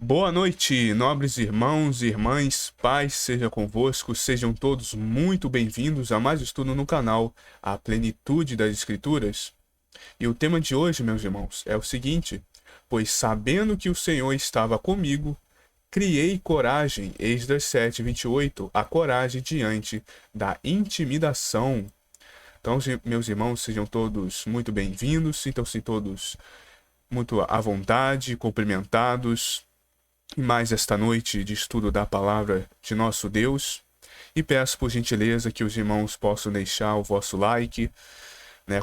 Boa noite, nobres irmãos e irmãs, paz seja convosco, sejam todos muito bem-vindos a mais um estudo no canal A Plenitude das Escrituras. E o tema de hoje, meus irmãos, é o seguinte: pois sabendo que o Senhor estava comigo, criei coragem, Esdras 7:28, a coragem diante da intimidação. Então, meus irmãos, sejam todos muito bem-vindos, sintam-se todos muito à vontade, cumprimentados em mais esta noite de estudo da palavra de nosso Deus. E peço por gentileza que os irmãos possam deixar o vosso like,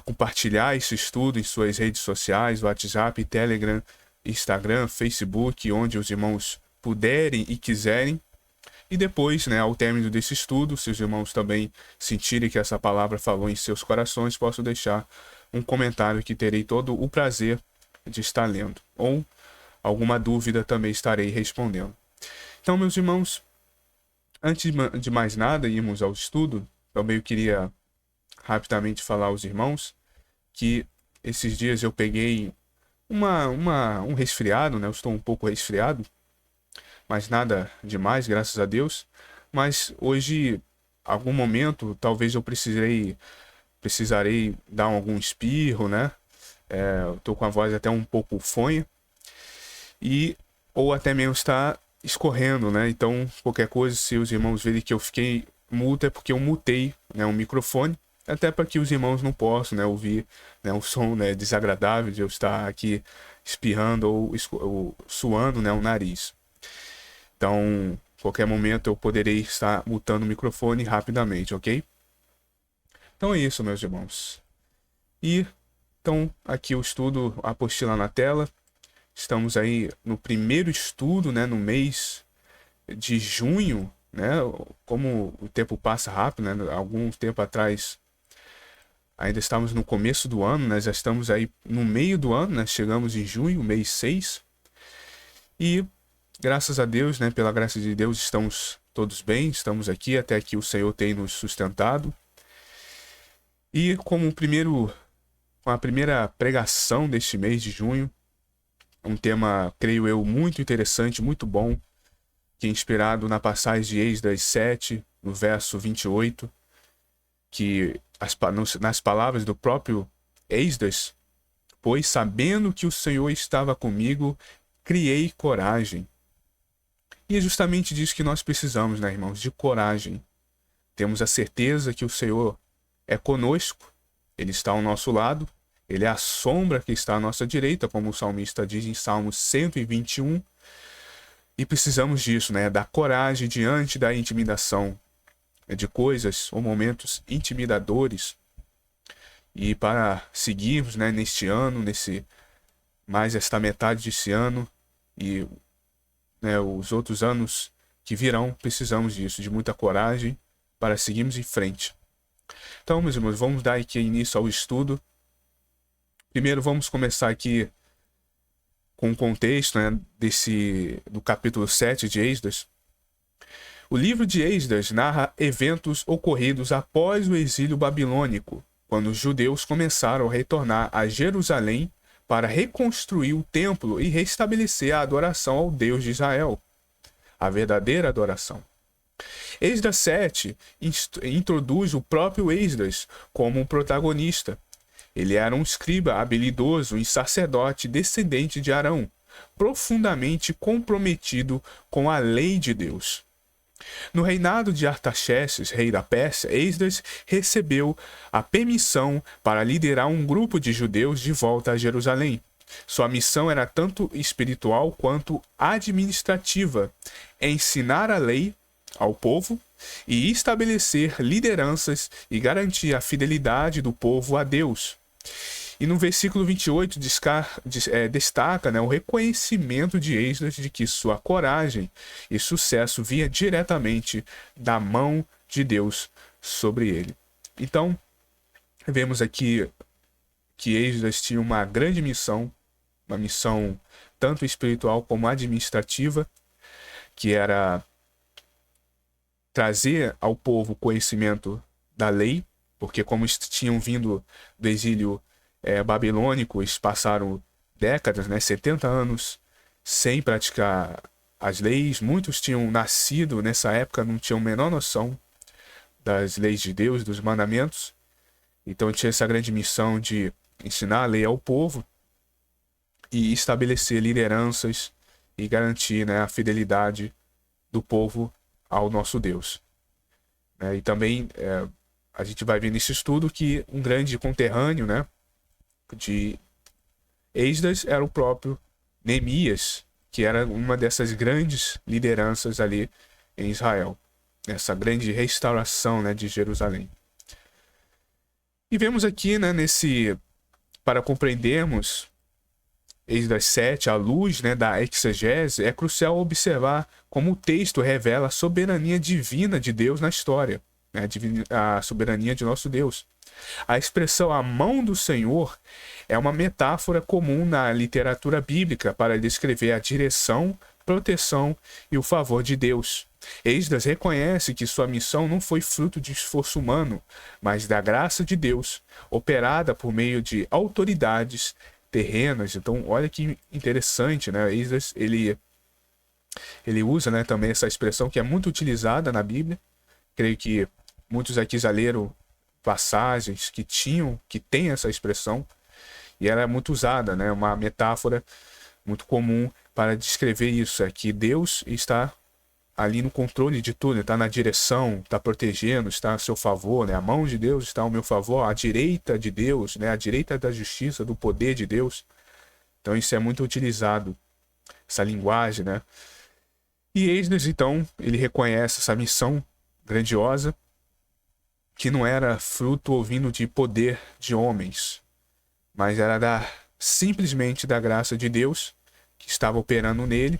compartilhar esse estudo em suas redes sociais, WhatsApp, Telegram, Instagram, Facebook, onde os irmãos puderem e quiserem. E depois, ao término desse estudo, se os irmãos também sentirem que essa palavra falou em seus corações, posso deixar um comentário que terei todo o prazer de estar lendo. Ou alguma dúvida também estarei respondendo. Então, meus irmãos, antes de mais nada, irmos ao estudo, também eu queria rapidamente falar aos irmãos que esses dias eu peguei um resfriado, Eu estou um pouco resfriado, mas nada demais, graças a Deus. Mas hoje, algum momento, talvez eu precisarei dar algum espirro, eu tô com a voz até um pouco fanha. Ou até mesmo está escorrendo, Então, qualquer coisa, se os irmãos verem que eu fiquei mudo, é porque eu mutei, um microfone, até para que os irmãos não possam, ouvir, um som, desagradável de eu estar aqui espirrando ou suando, o nariz. Então, qualquer momento eu poderei estar mutando o microfone rapidamente, ok? Então é isso, meus irmãos. Então, aqui o estudo, a apostila na tela. Estamos aí no primeiro estudo, no mês de junho, Como o tempo passa rápido, Algum tempo atrás ainda estávamos no começo do ano, Já estamos aí no meio do ano, Chegamos em junho, mês 6. E graças a Deus, pela graça de Deus, estamos todos bem, estamos aqui, até que o Senhor tem nos sustentado. E com a primeira pregação deste mês de junho, um tema, creio eu, muito interessante, muito bom, que é inspirado na passagem de Esdras 7, no verso 28, que nas palavras do próprio Esdras, pois sabendo que o Senhor estava comigo, criei coragem. E é justamente disso que nós precisamos, irmãos, de coragem. Temos a certeza que o Senhor é conosco, Ele está ao nosso lado, Ele é a sombra que está à nossa direita, como o salmista diz em Salmo 121. E precisamos disso, da coragem diante da intimidação, de coisas ou momentos intimidadores. E para seguirmos, neste ano, mais esta metade desse ano e os outros anos que virão, precisamos disso, de muita coragem para seguirmos em frente. Então, meus irmãos, vamos dar aqui início ao estudo. Primeiro, vamos começar aqui com o contexto do capítulo 7 de Esdras. O livro de Esdras narra eventos ocorridos após o exílio babilônico, quando os judeus começaram a retornar a Jerusalém para reconstruir o templo e restabelecer a adoração ao Deus de Israel, a verdadeira adoração. Esdras 7 introduz o próprio Esdras como um protagonista. Ele era um escriba habilidoso e sacerdote descendente de Arão, profundamente comprometido com a lei de Deus. No reinado de Artaxerxes, rei da Pérsia, Esdras recebeu a permissão para liderar um grupo de judeus de volta a Jerusalém. Sua missão era tanto espiritual quanto administrativa: ensinar a lei ao povo e estabelecer lideranças e garantir a fidelidade do povo a Deus. E no versículo 28 destaca o reconhecimento de Esdras de que sua coragem e sucesso vinha diretamente da mão de Deus sobre ele. Então, vemos aqui que Esdras tinha uma grande missão, uma missão tanto espiritual como administrativa, que era trazer ao povo conhecimento da lei, porque como tinham vindo do exílio babilônico, eles passaram décadas, 70 anos, sem praticar as leis, muitos tinham nascido nessa época, não tinham a menor noção das leis de Deus, dos mandamentos. Então tinha essa grande missão de ensinar a lei ao povo e estabelecer lideranças e garantir, né, a fidelidade do povo ao nosso Deus. E também a gente vai ver nesse estudo que um grande conterrâneo, né, de Esdras era o próprio Neemias, que era uma dessas grandes lideranças ali em Israel, essa grande restauração, né, de Jerusalém. E vemos aqui, né, para compreendermos Esdras 7, à luz, né, da exegese, é crucial observar como o texto revela a soberania divina de Deus na história, né, a soberania de nosso Deus. A expressão "a mão do Senhor" é uma metáfora comum na literatura bíblica para descrever a direção, proteção e o favor de Deus. Esdras reconhece que sua missão não foi fruto de esforço humano, mas da graça de Deus, operada por meio de autoridades terrenas. Então, olha que interessante, né? Esdras, ele usa, né, também essa expressão que é muito utilizada na Bíblia. Creio que muitos aqui já leram passagens que tem essa expressão, e ela é muito usada, né? Uma metáfora muito comum para descrever isso, é que Deus está ali no controle de tudo, está na direção, está protegendo, está a seu favor, né? A mão de Deus está ao meu favor, a direita de Deus, né? A direita da justiça, do poder de Deus. Então isso é muito utilizado, essa linguagem, né? E Esdras, então, ele reconhece essa missão grandiosa, que não era fruto ou vindo de poder de homens, mas era simplesmente da graça de Deus, que estava operando nele,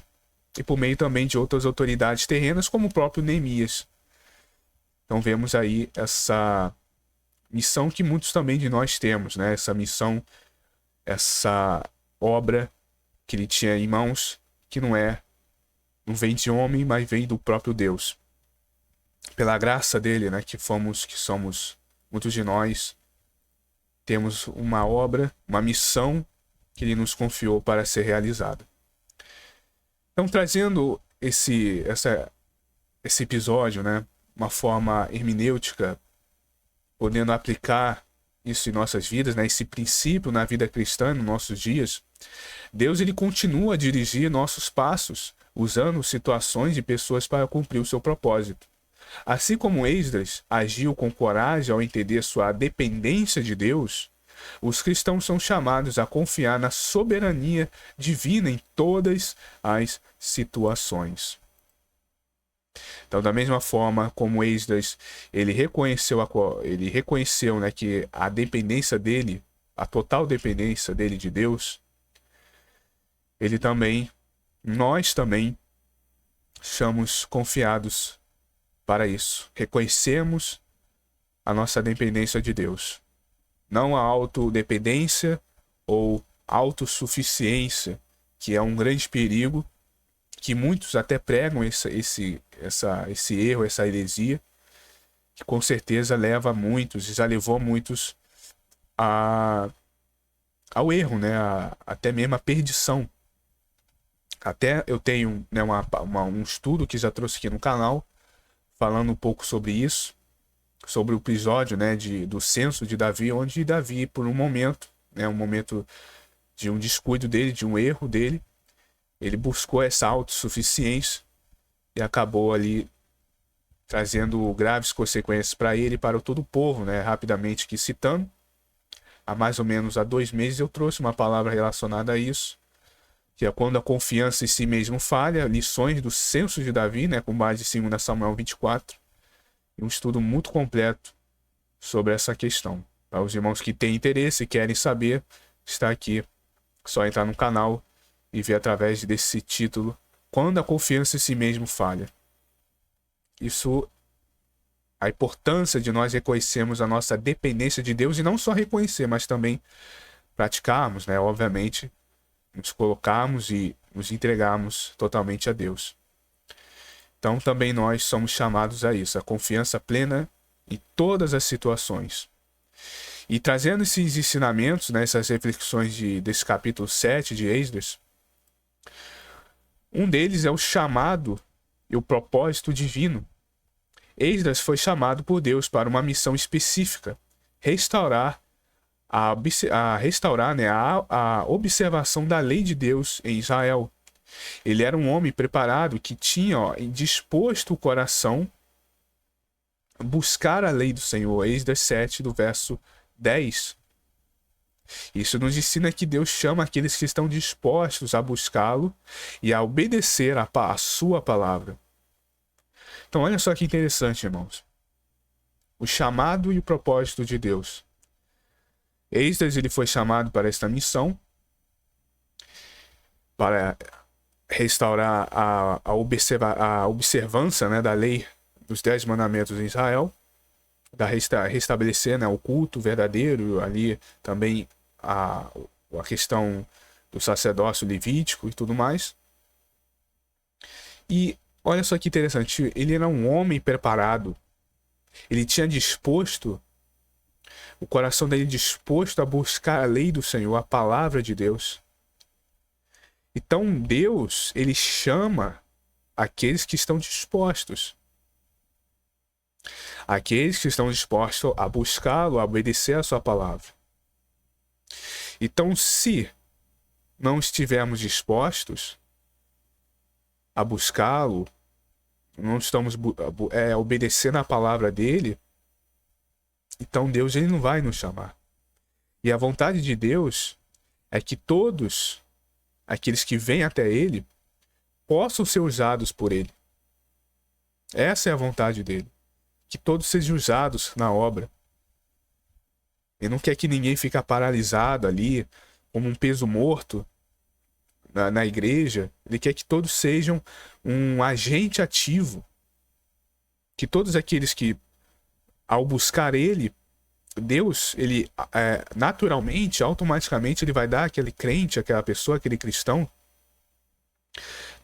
e por meio também de outras autoridades terrenas, como o próprio Neemias. Então vemos aí essa missão que muitos também de nós temos, né? Essa missão, essa obra que ele tinha em mãos, que não vem de homem, mas vem do próprio Deus. Pela graça dele, né, que somos, muitos de nós temos uma obra, uma missão que ele nos confiou para ser realizada. Então, trazendo esse episódio, né, uma forma hermenêutica, podendo aplicar isso em nossas vidas, né, esse princípio na vida cristã, nos nossos dias, Deus ele continua a dirigir nossos passos, usando situações e pessoas para cumprir o seu propósito. Assim como Esdras agiu com coragem ao entender sua dependência de Deus, os cristãos são chamados a confiar na soberania divina em todas as situações. Então, da mesma forma como Esdras, ele reconheceu, né, que a dependência dele, a total dependência dele de Deus, nós também somos confiados para isso. Reconhecemos a nossa dependência de Deus. Não a autodependência ou autossuficiência, que é um grande perigo, que muitos até pregam esse erro, essa heresia, que com certeza leva muitos, e já levou muitos ao erro, né? Até mesmo a perdição. Até eu tenho, né, um estudo que já trouxe aqui no canal, falando um pouco sobre isso, sobre o episódio, né, do censo de Davi, onde Davi, por um momento, né, um momento de um descuido dele, de um erro dele, ele buscou essa autossuficiência e acabou ali trazendo graves consequências para ele e para todo o povo, né? Rapidamente aqui citando, há mais ou menos 2 meses eu trouxe uma palavra relacionada a isso, que é quando a confiança em si mesmo falha, lições do censo de Davi, né, com base em 2 Samuel 24, e um estudo muito completo sobre essa questão. Para os irmãos que têm interesse e querem saber, está aqui, é só entrar no canal e ver através desse título, quando a confiança em si mesmo falha. Isso, a importância de nós reconhecermos a nossa dependência de Deus, e não só reconhecer, mas também praticarmos, né, obviamente, nos colocarmos e nos entregarmos totalmente a Deus. Então também nós somos chamados a isso, a confiança plena em todas as situações. E trazendo esses ensinamentos, né, essas reflexões desse capítulo 7 de Esdras, Um deles é o chamado e o propósito divino. Esdras foi chamado por Deus para uma missão específica: restaurar a observação da lei de Deus em Israel. Ele era um homem preparado que tinha disposto o coração a buscar a lei do Senhor. Esdras 7, do verso 10. Isso nos ensina que Deus chama aqueles que estão dispostos a buscá-lo e a obedecer a sua palavra. Então olha só que interessante, irmãos. O chamado e o propósito de Deus. Esdras, ele foi chamado para esta missão, para restaurar a observância, né, da lei dos 10 mandamentos em Israel, restabelecer, né, o culto verdadeiro, ali também a questão do sacerdócio levítico e tudo mais. E olha só que interessante, ele era um homem preparado, ele tinha disposto, o coração dele disposto a buscar a lei do Senhor, a palavra de Deus. Então Deus, ele chama aqueles que estão dispostos. Aqueles que estão dispostos a buscá-lo, a obedecer a sua palavra. Então, se não estivermos dispostos a buscá-lo, não estamos obedecendo a palavra dele, então Deus, ele não vai nos chamar. E a vontade de Deus é que todos aqueles que vêm até ele possam ser usados por ele. Essa é a vontade dele. Que todos sejam usados na obra. Ele não quer que ninguém fique paralisado ali, como um peso morto na igreja. Ele quer que todos sejam um agente ativo. Que todos aqueles que, ao buscar ele, Deus, ele naturalmente, automaticamente, ele vai dar àquele crente, àquela pessoa, aquele cristão,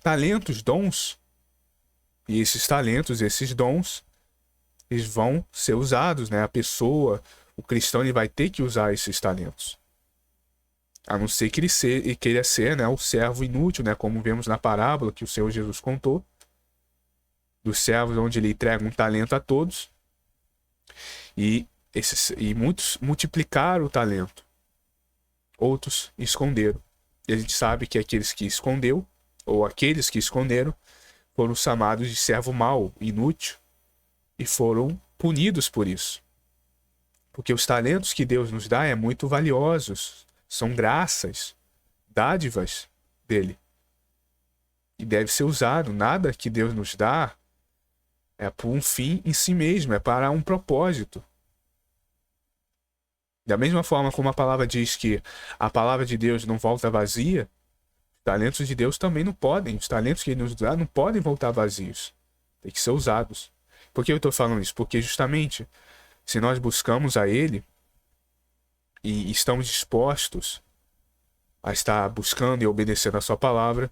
talentos, dons. E esses talentos, esses dons, eles vão ser usados, né? A pessoa, o cristão, ele vai ter que usar esses talentos. A não ser que ele queira ser, né, o servo inútil, né? Como vemos na parábola que o Senhor Jesus contou, dos servos onde ele entrega um talento a todos. E muitos multiplicaram o talento. Outros esconderam. E a gente sabe que aqueles que esconderam foram chamados de servo mau, inútil, e foram punidos por isso. Porque os talentos que Deus nos dá muito valiosos, são graças, dádivas dele. E deve ser usado. Nada que Deus nos dá é por um fim em si mesmo, é para um propósito. Da mesma forma como a palavra diz que a palavra de Deus não volta vazia, os talentos de Deus também não podem. Os talentos que ele nos dá não podem voltar vazios. Tem que ser usados. Por que eu estou falando isso? Porque justamente, se nós buscamos a ele e estamos dispostos a estar buscando e obedecendo a sua palavra,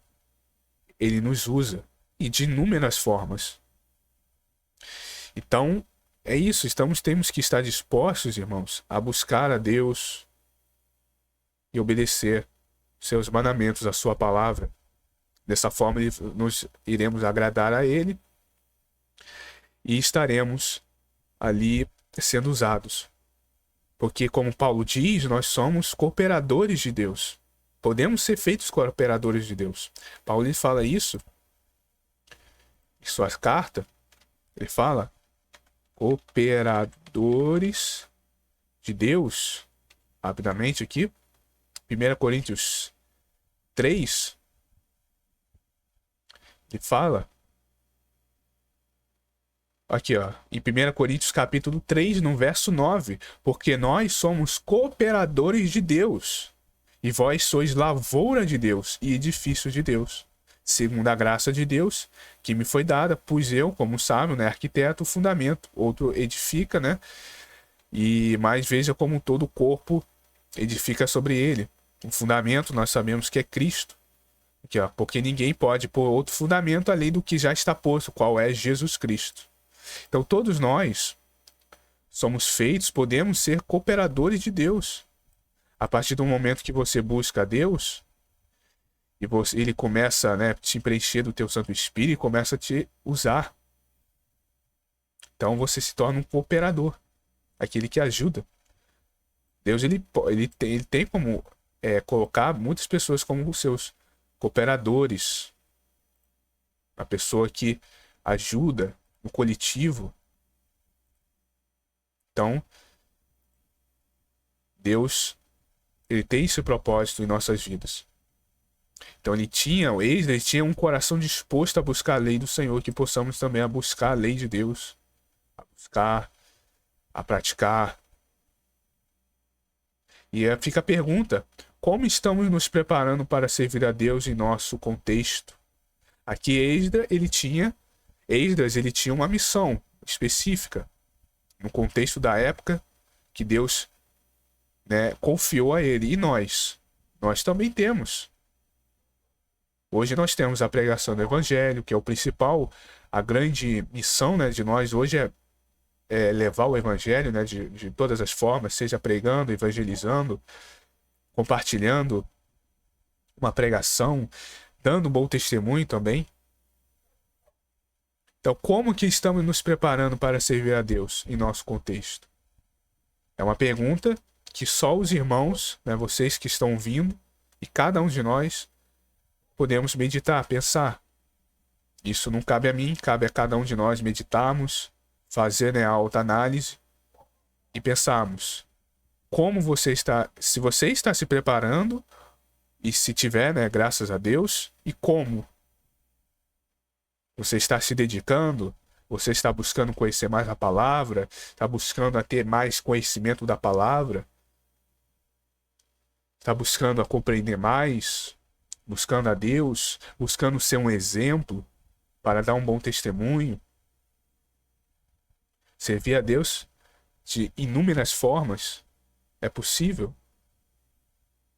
ele nos usa, e de inúmeras formas. Então, é isso, temos que estar dispostos, irmãos, a buscar a Deus e obedecer seus mandamentos, a sua palavra. Dessa forma, nós iremos agradar a ele e estaremos ali sendo usados. Porque, como Paulo diz, nós somos cooperadores de Deus. Podemos ser feitos cooperadores de Deus. Paulo, ele fala isso em sua carta. Ele fala cooperadores de Deus. Rapidamente aqui. 1 Coríntios 3. Ele fala aqui, ó, em 1 Coríntios capítulo 3, no verso 9, porque nós somos cooperadores de Deus, e vós sois lavoura de Deus e edifício de Deus, segundo a graça de Deus que me foi dada, pus eu, como sábio, né, arquiteto, o fundamento, outro edifica, né, e mais veja como todo o corpo edifica sobre ele. O fundamento nós sabemos que é Cristo, aqui, ó, porque ninguém pode pôr outro fundamento além do que já está posto, qual é Jesus Cristo. Então todos nós somos feitos, podemos ser cooperadores de Deus. A partir do momento que você busca a Deus E ele começa, né, a te preencher do teu Santo Espírito e começa a te usar. Então você se torna um cooperador, aquele que ajuda. Deus ele tem como colocar muitas pessoas como os seus cooperadores, a pessoa que ajuda no coletivo. Então, Deus ele tem esse propósito em nossas vidas. Então o Esdras tinha um coração disposto a buscar a lei do Senhor, que possamos também a buscar a lei de Deus, a buscar, a praticar. E fica a pergunta: como estamos nos preparando para servir a Deus em nosso contexto? Aqui Esdras ele tinha uma missão específica no contexto da época que Deus, né, confiou a ele. E nós também temos. Hoje nós temos a pregação do Evangelho, que é o principal, a grande missão, né, de nós hoje é levar o Evangelho, né, de todas as formas, seja pregando, evangelizando, compartilhando uma pregação, dando um bom testemunho também. Então, como que estamos nos preparando para servir a Deus em nosso contexto? É uma pergunta que só os irmãos, né, vocês que estão vindo, e cada um de nós, podemos meditar, pensar. Isso não cabe a mim, cabe a cada um de nós meditarmos, fazer, né, a autoanálise e pensarmos como você está, se você está se preparando, e se tiver, né, graças a Deus, e como você está se dedicando, você está buscando conhecer mais a palavra, está buscando a ter mais conhecimento da palavra, está buscando a compreender mais, buscando a Deus, buscando ser um exemplo para dar um bom testemunho. Servir a Deus de inúmeras formas é possível.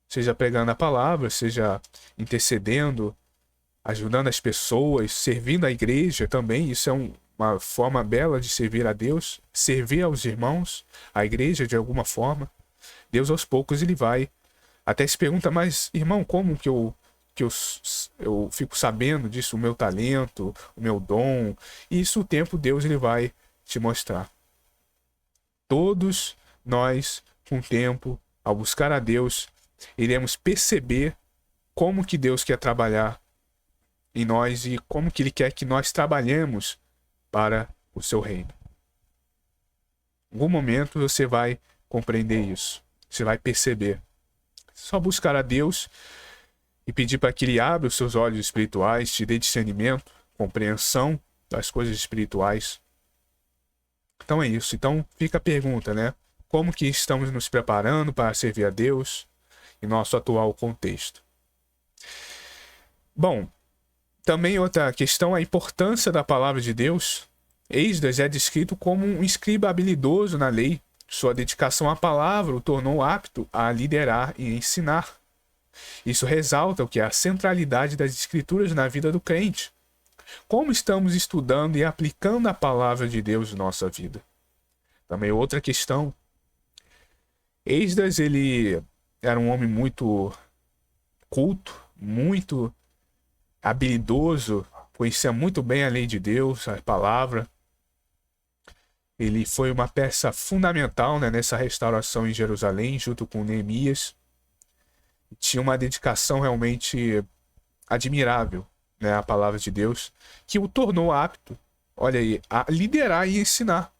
Seja pregando a palavra, seja intercedendo, ajudando as pessoas, servindo a igreja também. Isso é uma forma bela de servir a Deus, servir aos irmãos, a igreja de alguma forma. Deus aos poucos ele vai. Até se pergunta, mas irmão, como que eu fico sabendo disso, o meu talento, o meu dom? E isso o tempo Deus ele vai te mostrar. Todos nós, com o tempo, ao buscar a Deus, iremos perceber como que Deus quer trabalhar em nós e como que Ele quer que nós trabalhemos para o seu reino. Em algum momento você vai compreender isso, você vai perceber. Só buscar a Deus e pedir para que Ele abra os seus olhos espirituais, te dê discernimento, compreensão das coisas espirituais. Então é isso. Então fica a pergunta, né? Como que estamos nos preparando para servir a Deus em nosso atual contexto? Bom, também outra questão, a importância da palavra de Deus. Esdras é descrito como um escriba habilidoso na lei. Sua dedicação à palavra o tornou apto a liderar e ensinar. Isso ressalta o que é a centralidade das escrituras na vida do crente. Como estamos estudando e aplicando a palavra de Deus em nossa vida? Também outra questão. Esdras, ele era um homem muito culto, muito habilidoso, conhecia muito bem a lei de Deus, a palavra. Ele foi uma peça fundamental, né, nessa restauração em Jerusalém, junto com Neemias. Tinha uma dedicação realmente admirável, né, à palavra de Deus, que o tornou apto, olha aí, a liderar e ensinar.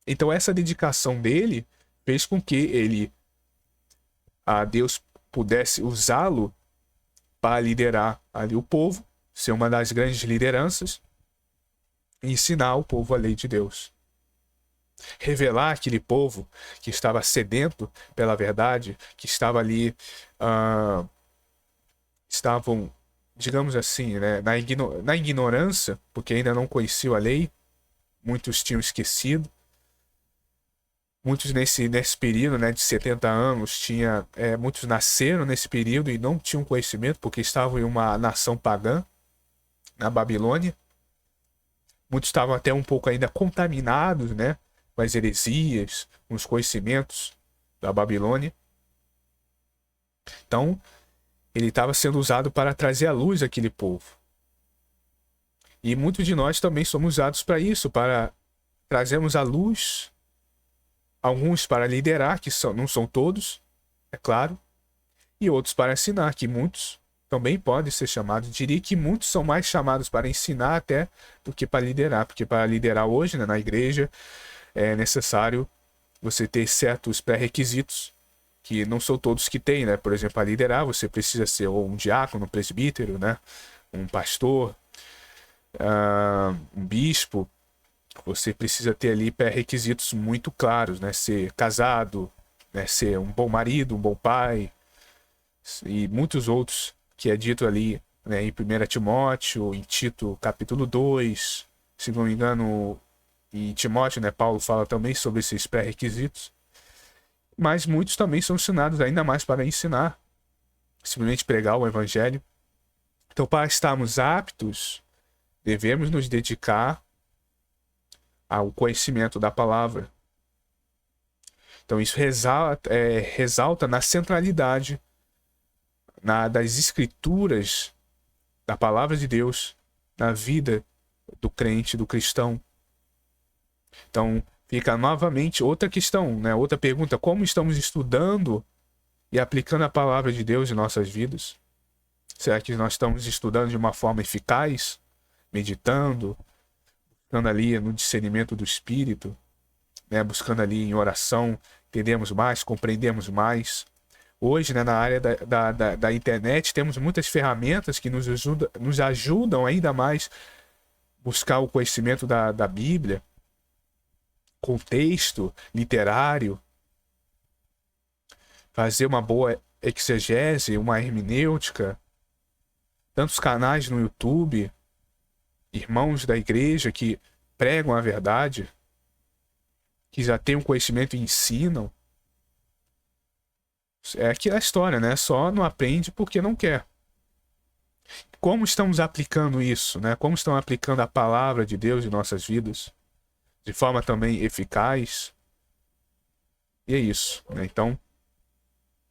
Então essa dedicação dele fez com que Deus pudesse usá-lo para liderar ali o povo, ser uma das grandes lideranças, e ensinar o povo a lei de Deus. Revelar aquele povo que estava sedento pela verdade, que estava ali, estavam, digamos assim, né, na ignorância, porque ainda não conheciam a lei, muitos tinham esquecido. Muitos nesse período, né, de 70 anos, muitos nasceram nesse período e não tinham conhecimento porque estavam em uma nação pagã, na Babilônia. Muitos estavam até um pouco ainda contaminados, né, com as heresias, com os conhecimentos da Babilônia. Então, ele estava sendo usado para trazer à luz aquele povo. E muitos de nós também somos usados para isso, para trazermos à luz, alguns para liderar, que não são todos, é claro, e outros para ensinar, que muitos também podem ser chamados. Diria que muitos são mais chamados para ensinar até do que para liderar, porque para liderar hoje, né, na igreja é necessário você ter certos pré-requisitos que não são todos que têm, né? Por exemplo, para liderar você precisa ser ou um diácono, um presbítero, né? Um pastor, um bispo. Você precisa ter ali pré-requisitos muito claros, né? Ser casado, né? Ser um bom marido, um bom pai e muitos outros que é dito ali, né, em 1 Timóteo, em Tito capítulo 2, se não me engano, em Timóteo, né, Paulo fala também sobre esses pré-requisitos. Mas muitos também são ensinados ainda mais para ensinar, simplesmente pregar o evangelho. Então, para estarmos aptos, devemos nos dedicar ao conhecimento da palavra. Então, isso resalta na centralidade das escrituras, da palavra de Deus, na vida do crente, do cristão. Então, fica novamente outra questão, né? Outra pergunta: como estamos estudando e aplicando a palavra de Deus em nossas vidas? Será que nós estamos estudando de uma forma eficaz, meditando, buscando ali no discernimento do Espírito, né? Buscando ali em oração, entendemos mais, compreendemos mais? Hoje, né, na área da internet, temos muitas ferramentas que nos ajudam ainda mais buscar o conhecimento da Bíblia, contexto literário, fazer uma boa exegese, uma hermenêutica. Tantos canais no YouTube, irmãos da igreja que pregam a verdade, que já têm um conhecimento e ensinam. É aquela história, né? Só não aprende porque não quer. Como estamos aplicando isso, né? Como estamos aplicando a palavra de Deus em nossas vidas? De forma também eficaz? E é isso, né? Então,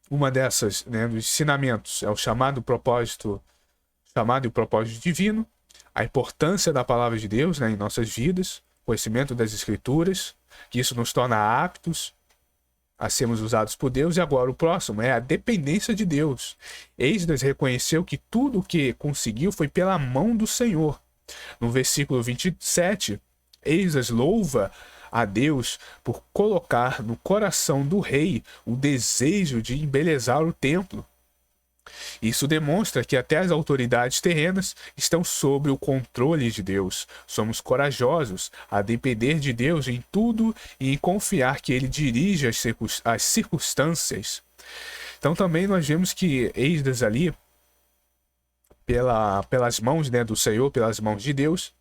uma dessas, né, dos ensinamentos é o chamado e propósito divino, a importância da palavra de Deus, né, em nossas vidas, conhecimento das Escrituras, que isso nos torna aptos a sermos usados por Deus. E agora o próximo é a dependência de Deus. Esdras reconheceu que tudo o que conseguiu foi pela mão do Senhor. No versículo 27, Esdras louva a Deus por colocar no coração do rei o desejo de embelezar o templo. Isso demonstra que até as autoridades terrenas estão sob o controle de Deus. Somos corajosos a depender de Deus em tudo e em confiar que Ele dirige as circunstâncias. Então também nós vemos que Esdras ali, pelas mãos, né, do Senhor, pelas mãos de Deus,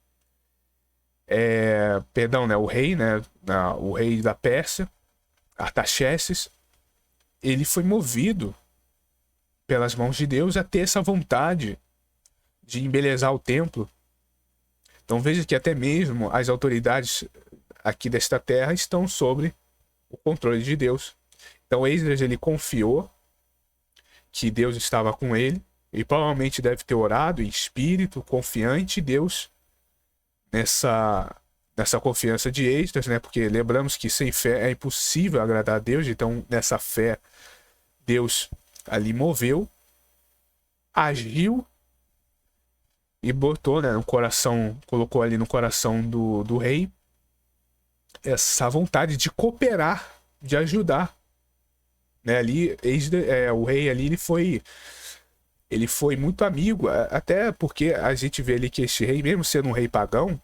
o rei, né, o rei da Pérsia, Artaxerxes, ele foi movido pelas mãos de Deus a ter essa vontade de embelezar o templo. Então veja que até mesmo as autoridades aqui desta terra estão sob o controle de Deus. Então Esdras, ele confiou que Deus estava com ele, e provavelmente deve ter orado em espírito, confiante em Deus, nessa confiança de Esdras, né? Porque lembramos que sem fé é impossível agradar a Deus. Então nessa fé Deus ali moveu, agiu e botou, né, no coração, colocou ali no coração do rei essa vontade de cooperar, de ajudar, né? Ali o rei ali ele foi muito amigo, até porque a gente vê ali que este rei, mesmo sendo um rei pagão,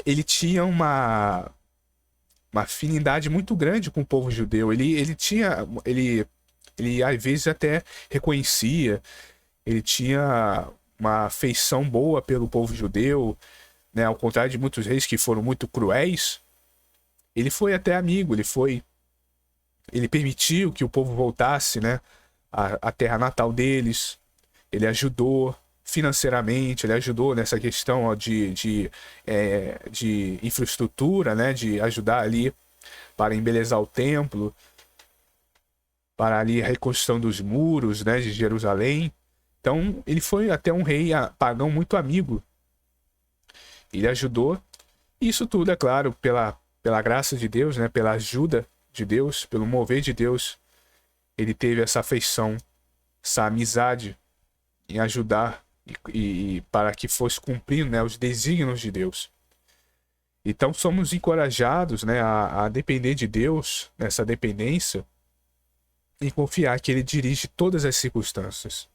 ele tinha uma afinidade muito grande com o povo judeu. Ele às vezes até reconhecia, ele tinha uma afeição boa pelo povo judeu, né? Ao contrário de muitos reis que foram muito cruéis, ele foi até amigo, ele permitiu que o povo voltasse, né, à terra natal deles. Ele ajudou financeiramente, ele ajudou nessa questão, ó, de infraestrutura, né, de ajudar ali para embelezar o templo, para ali a reconstrução dos muros, né, de Jerusalém. Então ele foi até um rei pagão muito amigo. Ele ajudou. Isso tudo, é claro, pela graça de Deus, né, pela ajuda de Deus, pelo mover de Deus. Ele teve essa afeição, essa amizade em ajudar e para que fosse cumprindo, né, os desígnios de Deus. Então somos encorajados, né, a depender de Deus, nessa dependência, e confiar que Ele dirige todas as circunstâncias.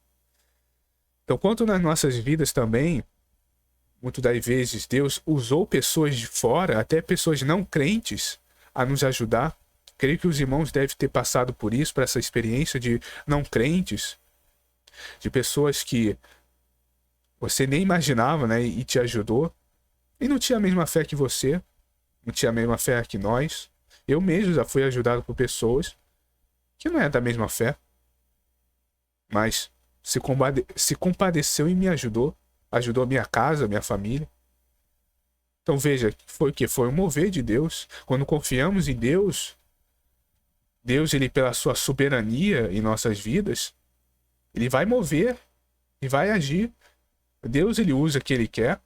Então, quanto nas nossas vidas também, muitas das vezes Deus usou pessoas de fora, até pessoas não crentes, a nos ajudar. Creio que os irmãos devem ter passado por isso, por essa experiência de não crentes, de pessoas que você nem imaginava, né, e te ajudou, e não tinha a mesma fé que você, não tinha a mesma fé que nós. Eu mesmo já fui ajudado por pessoas que não é da mesma fé, mas se compadeceu e me ajudou a minha casa, a minha família. Então veja, foi o que? Foi um mover de Deus. Quando confiamos em Deus, Deus, ele pela sua soberania em nossas vidas, ele vai mover e vai agir. Deus, ele usa o que ele quer.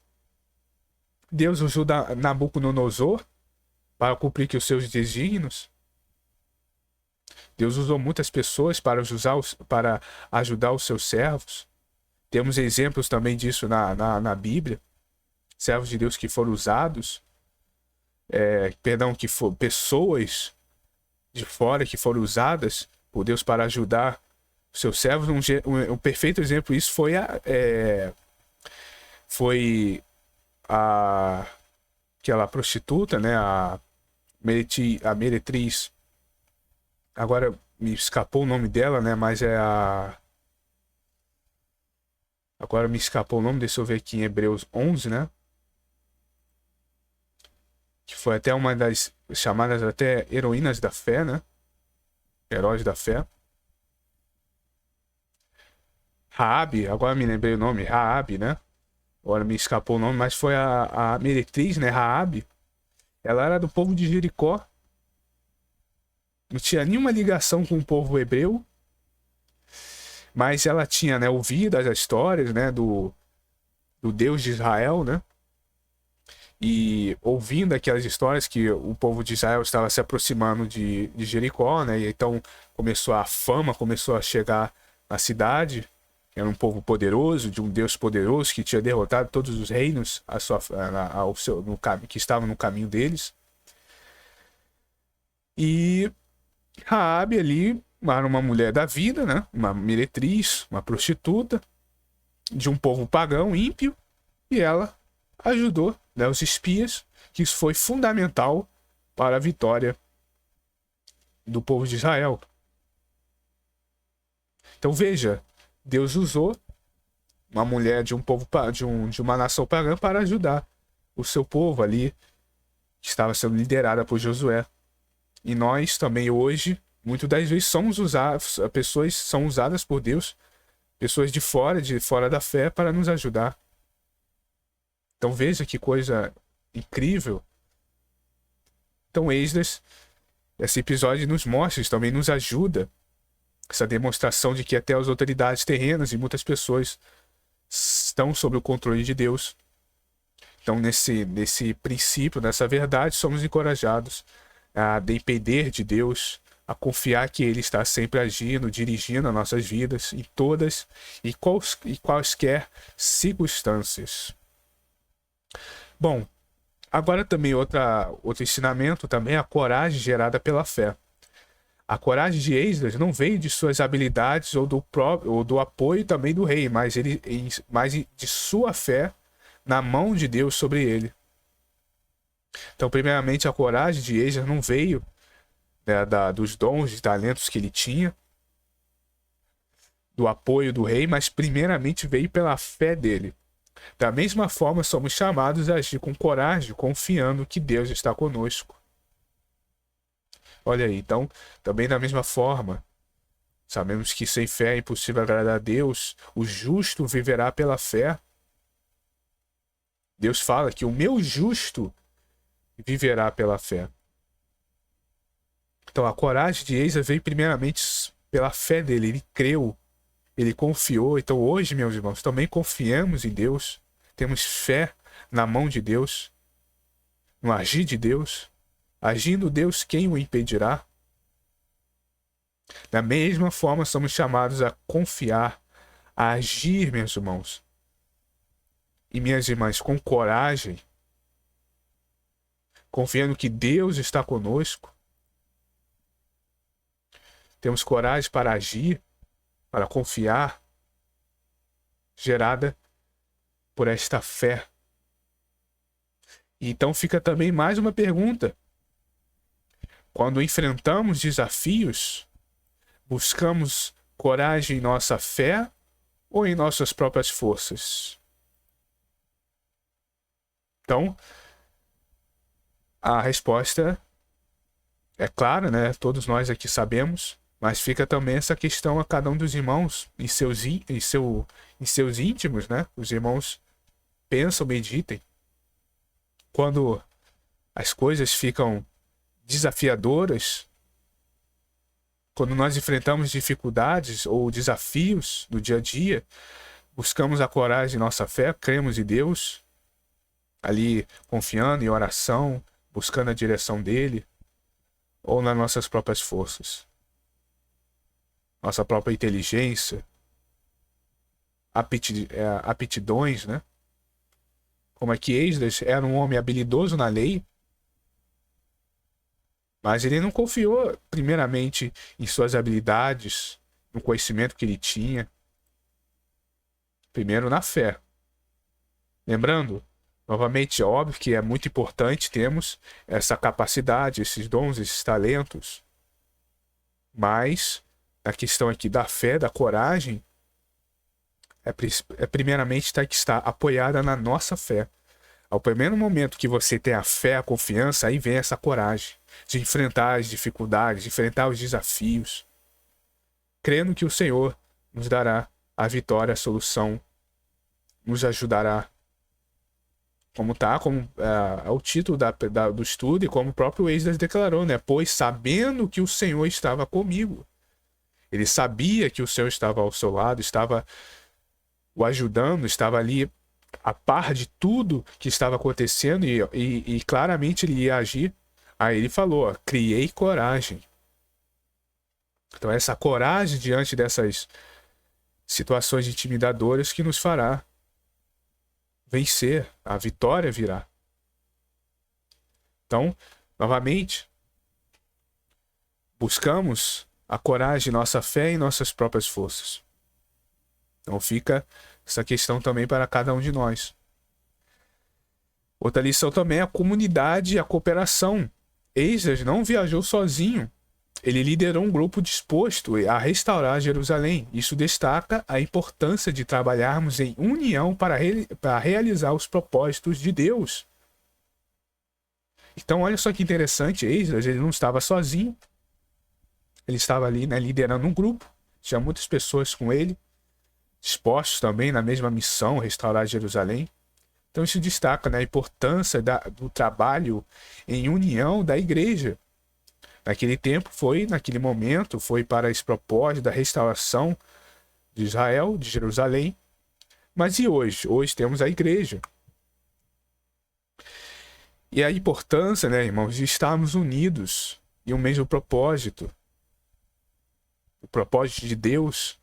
Deus usou Nabucodonosor para cumprir os seus desígnios. Deus usou muitas pessoas para ajudar os seus servos. Temos exemplos também disso na Bíblia. Servos de Deus que foram usados. Pessoas de fora que foram usadas por Deus para ajudar os seus servos. Um perfeito exemplo disso foi aquela prostituta, né? A meretriz. Agora me escapou o nome dela, né? Mas agora me escapou o nome, deixa eu ver aqui em Hebreus 11, né? Que foi até uma das chamadas até heroínas da fé, né? Heróis da fé. Raabe, agora me lembrei o nome, Raabe, né? Agora me escapou o nome, mas foi a meretriz, né? Raabe. Ela era do povo de Jericó. Não tinha nenhuma ligação com o povo hebreu. Mas ela tinha, né, ouvido as histórias, né, do Deus de Israel, né? E ouvindo aquelas histórias que o povo de Israel estava se aproximando de Jericó, né? E então a fama começou a chegar na cidade. Era um povo poderoso, de um Deus poderoso que tinha derrotado todos os reinos que estavam no caminho deles. E Raabe ali era uma mulher da vida, né? Uma meretriz, uma prostituta de um povo pagão, ímpio, e ela ajudou, né, os espias, que isso foi fundamental para a vitória do povo de Israel. Então veja, Deus usou uma mulher de um povo de uma nação pagã para ajudar o seu povo ali, que estava sendo liderada por Josué. E nós também hoje, muitas das vezes pessoas são usadas por Deus, pessoas de fora da fé, para nos ajudar. Então veja que coisa incrível. Então Esdras, esse episódio nos mostra, também nos ajuda, essa demonstração de que até as autoridades terrenas e muitas pessoas estão sob o controle de Deus. Então nesse princípio, nessa verdade, somos encorajados a depender de Deus, a confiar que Ele está sempre agindo, dirigindo as nossas vidas em todas e quaisquer circunstâncias. Bom, agora também outro ensinamento também é a coragem gerada pela fé. A coragem de Esdras não veio de suas habilidades ou do apoio também do rei, mas de sua fé na mão de Deus sobre ele. Então, primeiramente, a coragem de Esdras não veio, né, dos dons e talentos que ele tinha, do apoio do rei, mas primeiramente veio pela fé dele. Da mesma forma, somos chamados a agir com coragem, confiando que Deus está conosco. Olha aí, então, também da mesma forma, sabemos que sem fé é impossível agradar a Deus. O justo viverá pela fé. Deus fala que o meu justo viverá pela fé. Então, a coragem de Esdras veio primeiramente pela fé dele, ele creu, ele confiou. Então hoje, meus irmãos, também confiemos em Deus, temos fé na mão de Deus, no agir de Deus. Agindo Deus, quem o impedirá? Da mesma forma, somos chamados a confiar, a agir, meus irmãos e minhas irmãs, com coragem, confiando que Deus está conosco. Temos coragem para agir, para confiar, gerada por esta fé. Então fica também mais uma pergunta. Quando enfrentamos desafios, buscamos coragem em nossa fé ou em nossas próprias forças? Então, a resposta é clara, né? Todos nós aqui sabemos, mas fica também essa questão a cada um dos irmãos em seus íntimos, né? Os irmãos pensam, meditem. Quando as coisas ficam desafiadoras, quando nós enfrentamos dificuldades ou desafios no dia a dia, buscamos a coragem em nossa fé, cremos em Deus, ali confiando em oração, buscando a direção dele, ou nas nossas próprias forças, nossa própria inteligência, aptidões, né? Como é que Esdras era um homem habilidoso na lei, mas ele não confiou primeiramente em suas habilidades, no conhecimento que ele tinha, primeiro na fé. Lembrando, novamente, é óbvio que é muito importante termos essa capacidade, esses dons, esses talentos, mas a questão aqui da fé, da coragem, primeiramente tem que estar apoiada na nossa fé. Ao primeiro momento que você tem a fé, a confiança, aí vem essa coragem de enfrentar as dificuldades, de enfrentar os desafios, crendo que o Senhor nos dará a vitória, a solução, nos ajudará. Como é o título do estudo e como o próprio Esdras declarou, né? Pois sabendo que o Senhor estava comigo. Ele sabia que o Senhor estava ao seu lado, estava o ajudando, estava ali a par de tudo que estava acontecendo e claramente ele ia agir. Aí ele falou, ó, criei coragem. Então essa coragem diante dessas situações intimidadoras que nos fará vencer, a vitória virá. Então, novamente, buscamos a coragem, nossa fé e nossas próprias forças. Então fica essa questão também para cada um de nós. Outra lição também é a comunidade e a cooperação. Esdras não viajou sozinho. Ele liderou um grupo disposto a restaurar Jerusalém. Isso destaca a importância de trabalharmos em união para realizar os propósitos de Deus. Então, olha só que interessante, Esdras, ele não estava sozinho. Ele estava ali, né, liderando um grupo. Tinha muitas pessoas com ele, dispostos também na mesma missão, restaurar Jerusalém. Então, isso destaca, né, a importância do trabalho em união da igreja. Naquele tempo, naquele momento, foi para esse propósito da restauração de Israel, de Jerusalém. Mas e hoje? Hoje temos a igreja. E a importância, né, irmãos, de estarmos unidos em um mesmo propósito. O propósito de Deus.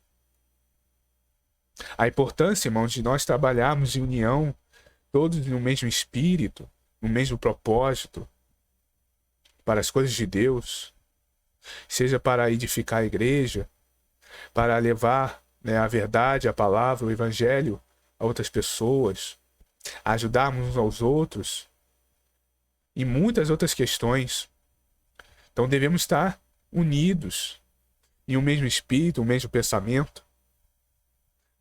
A importância, irmãos, de nós trabalharmos em união, todos no mesmo espírito, no mesmo propósito, para as coisas de Deus, seja para edificar a igreja, para levar, né, a verdade, a palavra, o evangelho a outras pessoas, ajudarmos uns aos outros e muitas outras questões. Então devemos estar unidos em um mesmo espírito, um mesmo pensamento,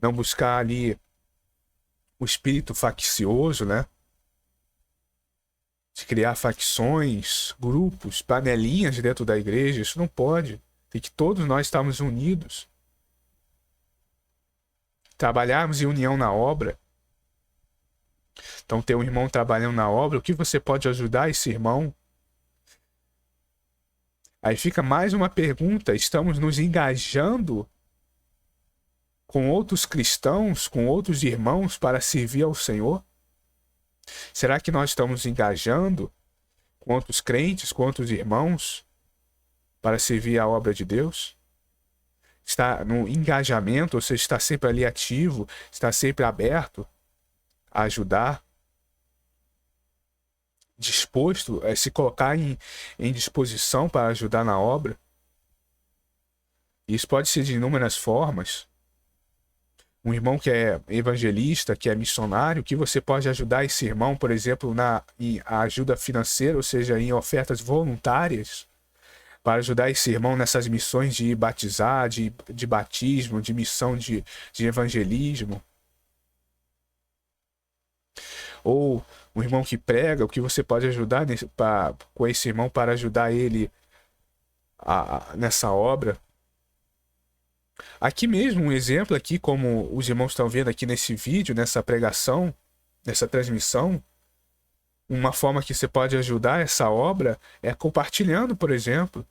não buscar ali o espírito faccioso, né? De criar facções, grupos, panelinhas dentro da igreja. Isso não pode. Tem que todos nós estarmos unidos. Trabalharmos em união na obra. Então, ter um irmão trabalhando na obra, o que você pode ajudar esse irmão? Aí fica mais uma pergunta: estamos nos engajando com outros cristãos, com outros irmãos para servir ao Senhor? Será que nós estamos engajando com outros crentes, com outros irmãos para servir a obra de Deus? Está no engajamento, ou seja, está sempre ali ativo, está sempre aberto a ajudar, disposto a se colocar em disposição para ajudar na obra? Isso pode ser de inúmeras formas. Um irmão que é evangelista, que é missionário, que você pode ajudar esse irmão, por exemplo, em ajuda financeira, ou seja, em ofertas voluntárias, para ajudar esse irmão nessas missões de batizar, de batismo, de missão de evangelismo. Ou um irmão que prega, o que você pode ajudar com esse irmão para ajudar ele nessa obra. Aqui mesmo, um exemplo aqui, como os irmãos estão vendo aqui nesse vídeo, nessa pregação, nessa transmissão, uma forma que você pode ajudar essa obra é compartilhando, por exemplo.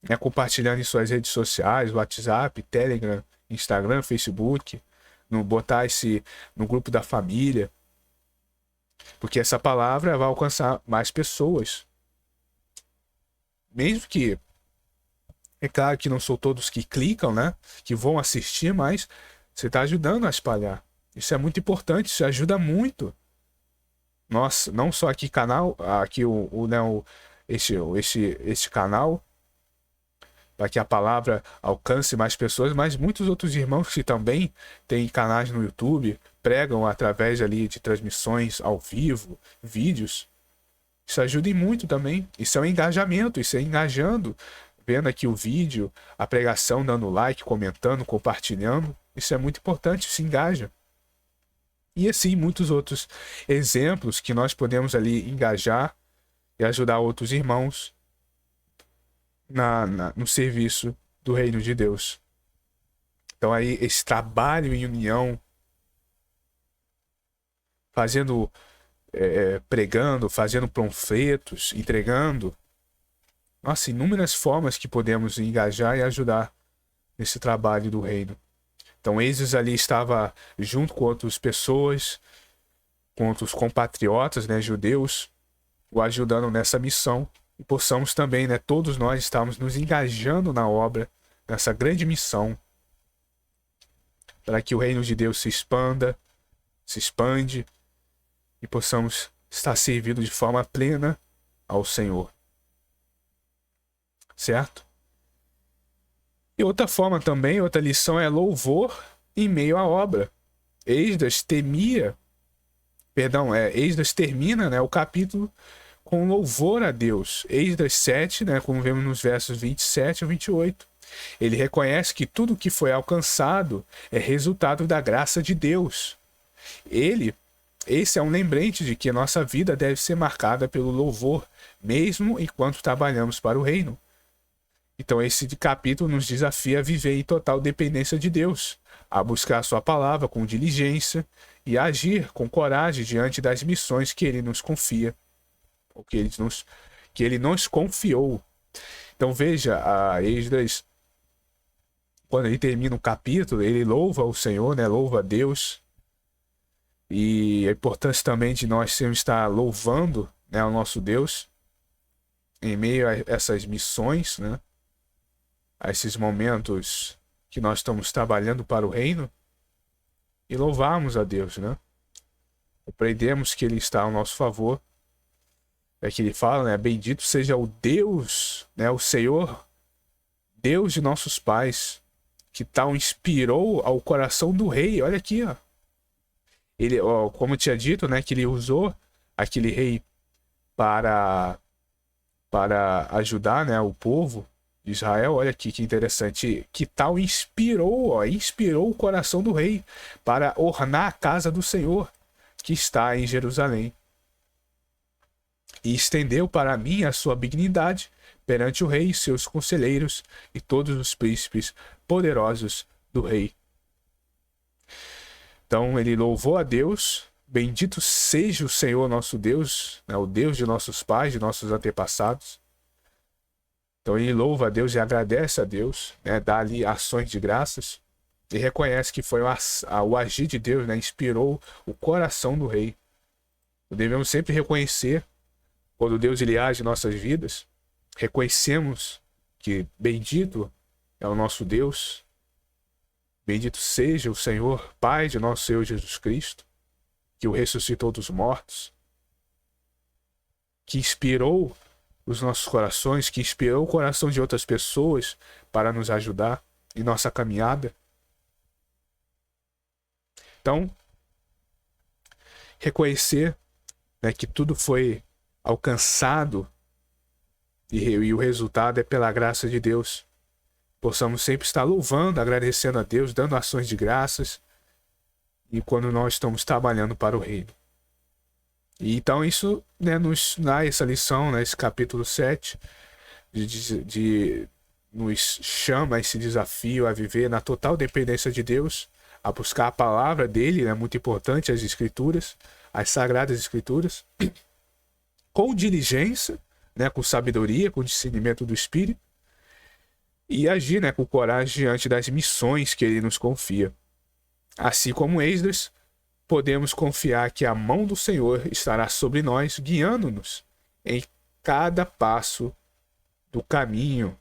É compartilhando em suas redes sociais, WhatsApp, Telegram, Instagram, Facebook, botar no grupo da família. Porque essa palavra vai alcançar mais pessoas. Mesmo que, é claro que não são todos que clicam, né? Que vão assistir, mas você está ajudando a espalhar. Isso é muito importante, isso ajuda muito. Nossa, não só aqui este canal, para que a palavra alcance mais pessoas, mas muitos outros irmãos que também têm canais no YouTube, pregam através ali de transmissões ao vivo, vídeos. Isso ajuda muito também. Isso é um engajamento, isso é engajando, vendo aqui o vídeo, a pregação, dando like, comentando, compartilhando. Isso é muito importante, isso engaja. E assim, muitos outros exemplos que nós podemos ali engajar e ajudar outros irmãos no serviço do reino de Deus. Então aí, esse trabalho em união, pregando, fazendo panfletos, entregando. Nossa, inúmeras formas que podemos engajar e ajudar nesse trabalho do reino. Então, Esdras ali estava junto com outras pessoas, com outros compatriotas, né, judeus, o ajudando nessa missão. E possamos também, né, todos nós estarmos nos engajando na obra, nessa grande missão, para que o reino de Deus se expande, e possamos estar servindo de forma plena ao Senhor. Certo? E outra forma também, outra lição é louvor em meio à obra. Esdras termina, né, o capítulo com louvor a Deus. Esdras 7, né, como vemos nos versos 27 a 28. Ele reconhece que tudo que foi alcançado é resultado da graça de Deus. Esse é um lembrete de que a nossa vida deve ser marcada pelo louvor, mesmo enquanto trabalhamos para o reino. Então esse capítulo nos desafia a viver em total dependência de Deus, a buscar a sua palavra com diligência e a agir com coragem diante das missões que ele nos confia, ou que ele nos confiou. Então veja, a Esdras, quando ele termina o capítulo, ele louva o Senhor, né? Louva a Deus. E a importância também de nós sempre estar louvando, né, o nosso Deus em meio a essas missões, né? A esses momentos que nós estamos trabalhando para o reino, e louvarmos a Deus, né? Aprendemos que ele está ao nosso favor. É que ele fala, né? Bendito seja o Deus, né? O Senhor, Deus de nossos pais, que tal inspirou ao coração do rei. Olha aqui, ó. Ele, ó, como eu tinha dito, né? Que ele usou aquele rei para ajudar, né, o povo de Israel. Olha aqui que interessante. Que tal inspirou o coração do rei para ornar a casa do Senhor, que está em Jerusalém. E estendeu para mim a sua benignidade perante o rei, seus conselheiros e todos os príncipes poderosos do rei. Então ele louvou a Deus. Bendito seja o Senhor nosso Deus, né, o Deus de nossos pais, de nossos antepassados. Então ele louva a Deus e agradece a Deus, né? Dá ali ações de graças e reconhece que foi o agir de Deus, né? Inspirou o coração do rei. Devemos sempre reconhecer quando Deus ele age em nossas vidas. Reconhecemos que bendito é o nosso Deus, bendito seja o Senhor, Pai de nosso Senhor Jesus Cristo, que o ressuscitou dos mortos, que inspirou os nossos corações, que inspirou o coração de outras pessoas para nos ajudar em nossa caminhada. Então, reconhecer, né, que tudo foi alcançado e o resultado é pela graça de Deus. Possamos sempre estar louvando, agradecendo a Deus, dando ações de graças, e quando nós estamos trabalhando para o reino. E então isso, né, nos dá essa lição, né, esse capítulo 7, nos chama a esse desafio a viver na total dependência de Deus, a buscar a palavra dele, é, né, muito importante, as escrituras, as sagradas escrituras, com diligência, né, com sabedoria, com discernimento do Espírito, e agir, né, com coragem diante das missões que ele nos confia. Assim como Esdras, podemos confiar que a mão do Senhor estará sobre nós, guiando-nos em cada passo do caminho.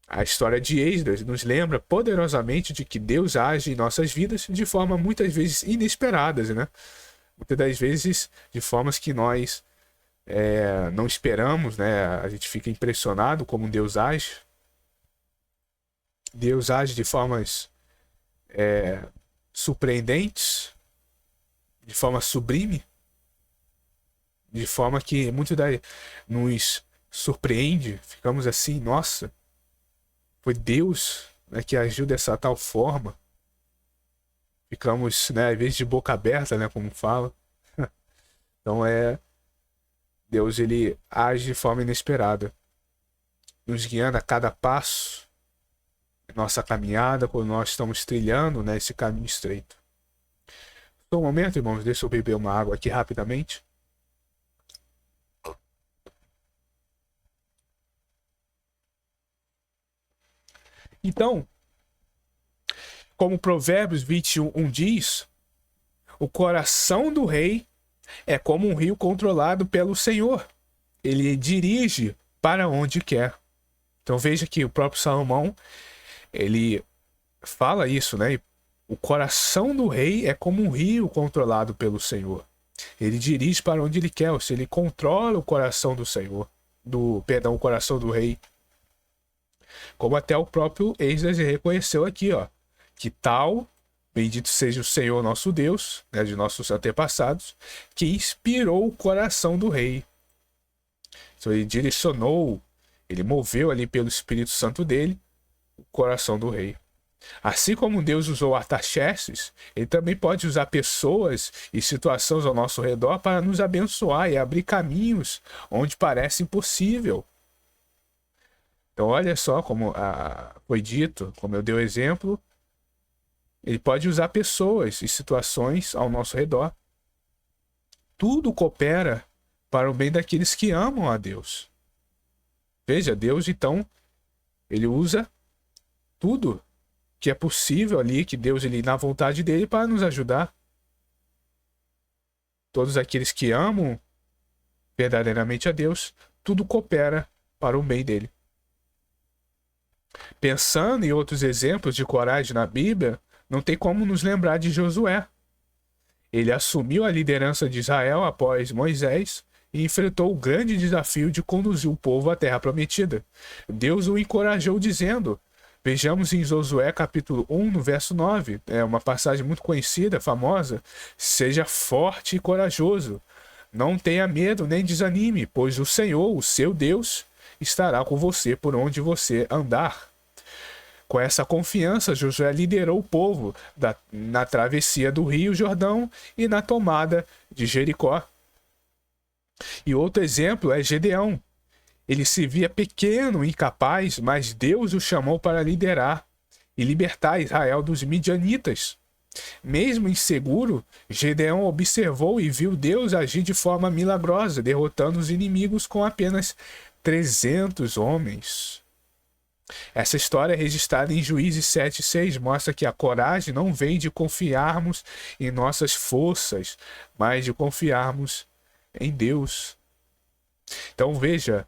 A história de Esdras nos lembra poderosamente de que Deus age em nossas vidas de forma muitas vezes inesperadas, né? Muitas das vezes de formas que nós não esperamos, né? A gente fica impressionado como Deus age. Deus age de formas surpreendentes, de forma sublime, de forma que muito nos surpreende. Ficamos assim, nossa, foi Deus, né, que agiu dessa tal forma. Ficamos, né, às vezes de boca aberta, né, como fala. Então Deus ele age de forma inesperada, nos guiando a cada passo nossa caminhada, quando nós estamos trilhando, né, esse caminho estreito. Só um momento, irmãos, deixa eu beber uma água aqui rapidamente. Então, como Provérbios 21 diz, o coração do rei é como um rio controlado pelo Senhor. Ele dirige para onde quer. Então veja que o próprio Salomão ele fala isso, né? O coração do rei é como um rio controlado pelo Senhor. Ele dirige para onde ele quer, ou seja, ele controla o coração do Senhor, o coração do rei. Como até o próprio Esdras reconheceu aqui, ó, que tal, bendito seja o Senhor nosso Deus, né, de nossos antepassados, que inspirou o coração do rei. Então ele direcionou, ele moveu ali pelo Espírito Santo dele, o coração do rei. Assim como Deus usou Artaxerxes, ele também pode usar pessoas e situações ao nosso redor para nos abençoar e abrir caminhos onde parece impossível. Então olha só como foi dito, como eu dei o exemplo, ele pode usar pessoas e situações ao nosso redor. Tudo coopera para o bem daqueles que amam a Deus. Veja, Deus então, ele usa tudo que é possível ali, que Deus, ele, na vontade dele, para nos ajudar. Todos aqueles que amam verdadeiramente a Deus, tudo coopera para o bem dele. Pensando em outros exemplos de coragem na Bíblia, não tem como nos lembrar de Josué. Ele assumiu a liderança de Israel após Moisés e enfrentou o grande desafio de conduzir o povo à terra prometida. Deus o encorajou dizendo, vejamos em Josué capítulo 1, no verso 9, é uma passagem muito conhecida, famosa, seja forte e corajoso, não tenha medo nem desanime, pois o Senhor, o seu Deus, estará com você por onde você andar. Com essa confiança, Josué liderou o povo na travessia do Rio Jordão e na tomada de Jericó. E outro exemplo é Gedeão. Ele se via pequeno e incapaz, mas Deus o chamou para liderar e libertar Israel dos midianitas. Mesmo inseguro, Gedeão observou e viu Deus agir de forma milagrosa, derrotando os inimigos com apenas 300 homens. Essa história é registrada em Juízes 7:6, mostra que a coragem não vem de confiarmos em nossas forças, mas de confiarmos em Deus. Então veja,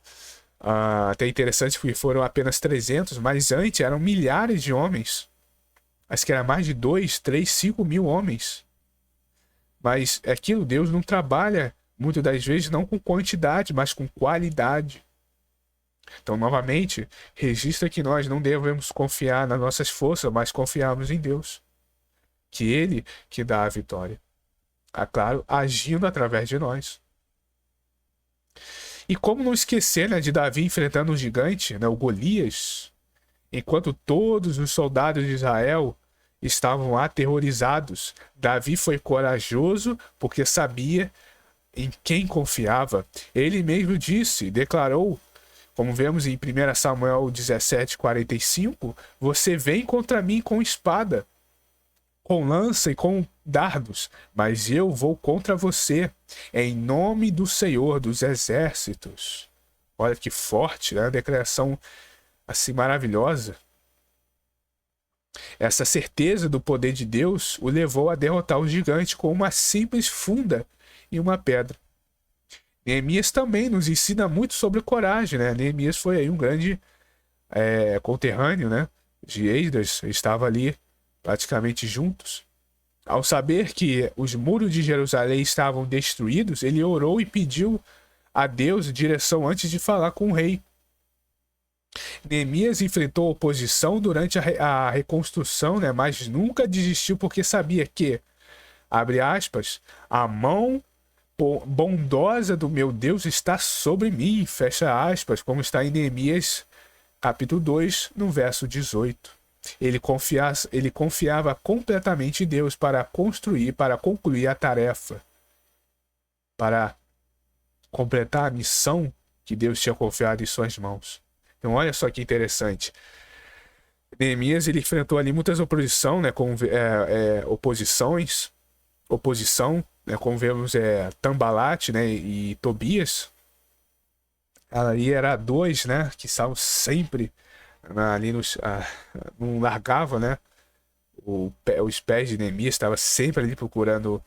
até interessante porque foram apenas 300, mas antes eram milhares de homens. Acho que era mais de 2, 3, 5 mil homens. Mas aquilo, Deus não trabalha muitas das vezes não com quantidade, mas com qualidade. Então, novamente, registra que nós não devemos confiar nas nossas forças, mas confiarmos em Deus. Que Ele que dá a vitória. Claro, agindo através de nós. E como não esquecer, né, de Davi enfrentando um gigante, né, o Golias, enquanto todos os soldados de Israel estavam aterrorizados, Davi foi corajoso porque sabia em quem confiava. Ele mesmo declarou, como vemos em 1 Samuel 17:45, você vem contra mim com espada, com lança e com dardos, mas eu vou contra você, em nome do Senhor dos Exércitos. Olha que forte, né? Uma declaração assim maravilhosa. Essa certeza do poder de Deus o levou a derrotar o gigante com uma simples funda e uma pedra. Neemias também nos ensina muito sobre coragem, né? Neemias foi aí um grande conterrâneo, né, de Esdras, estava ali praticamente juntos. Ao saber que os muros de Jerusalém estavam destruídos, ele orou e pediu a Deus direção antes de falar com o rei. Neemias enfrentou oposição durante a reconstrução, né, mas nunca desistiu porque sabia que, abre aspas, a mão bondosa do meu Deus está sobre mim, fecha aspas, como está em Neemias capítulo 2, no verso 18. Ele confiava completamente em Deus para concluir a tarefa, para completar a missão que Deus tinha confiado em suas mãos. Então olha só que interessante. Neemias ele enfrentou ali muitas oposição, né, oposição, né, como vemos Tambalate, né, e Tobias. Ali era dois, né, que estavam sempre ali não largava, né, os pés de Neemias, estava sempre ali procurando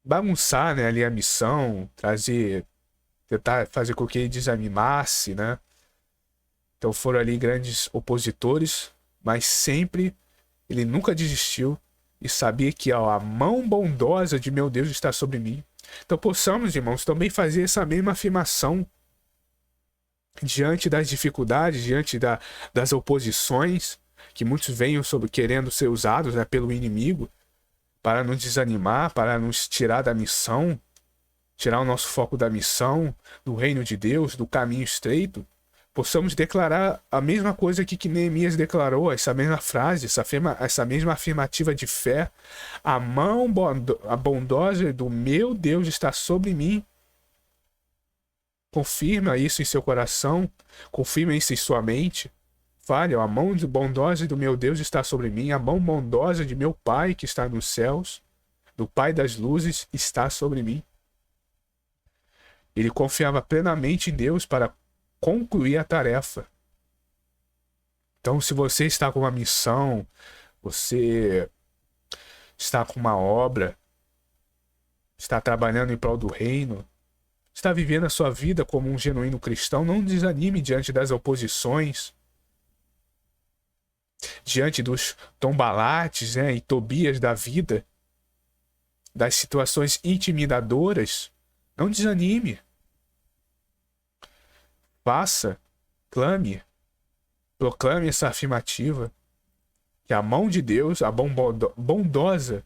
bagunçar, né, ali a missão, tentar fazer com que ele desanimasse, né. Então foram ali grandes opositores, mas sempre ele nunca desistiu e sabia que a mão bondosa de meu Deus está sobre mim. Então possamos, irmãos, também fazer essa mesma afirmação diante das dificuldades, diante das oposições que muitos venham querendo ser usados, né, pelo inimigo para nos desanimar, para nos tirar da missão, tirar o nosso foco da missão, do reino de Deus, do caminho estreito. Possamos declarar a mesma coisa que Neemias declarou, essa mesma frase, essa mesma afirmativa de fé. A mão bondosa do meu Deus está sobre mim. Confirma isso em seu coração, confirma isso em sua mente. Fale, a mão bondosa do meu Deus está sobre mim, a mão bondosa de meu Pai que está nos céus, do Pai das luzes, está sobre mim. Ele confiava plenamente em Deus para concluir a tarefa. Então, se você está com uma missão, você está com uma obra, está trabalhando em prol do reino, está vivendo a sua vida como um genuíno cristão, não desanime diante das oposições, diante dos Tombalates, né, e Tobias da vida, das situações intimidadoras. Não desanime. Faça, clame, proclame essa afirmativa, que a mão de Deus, a mão bondosa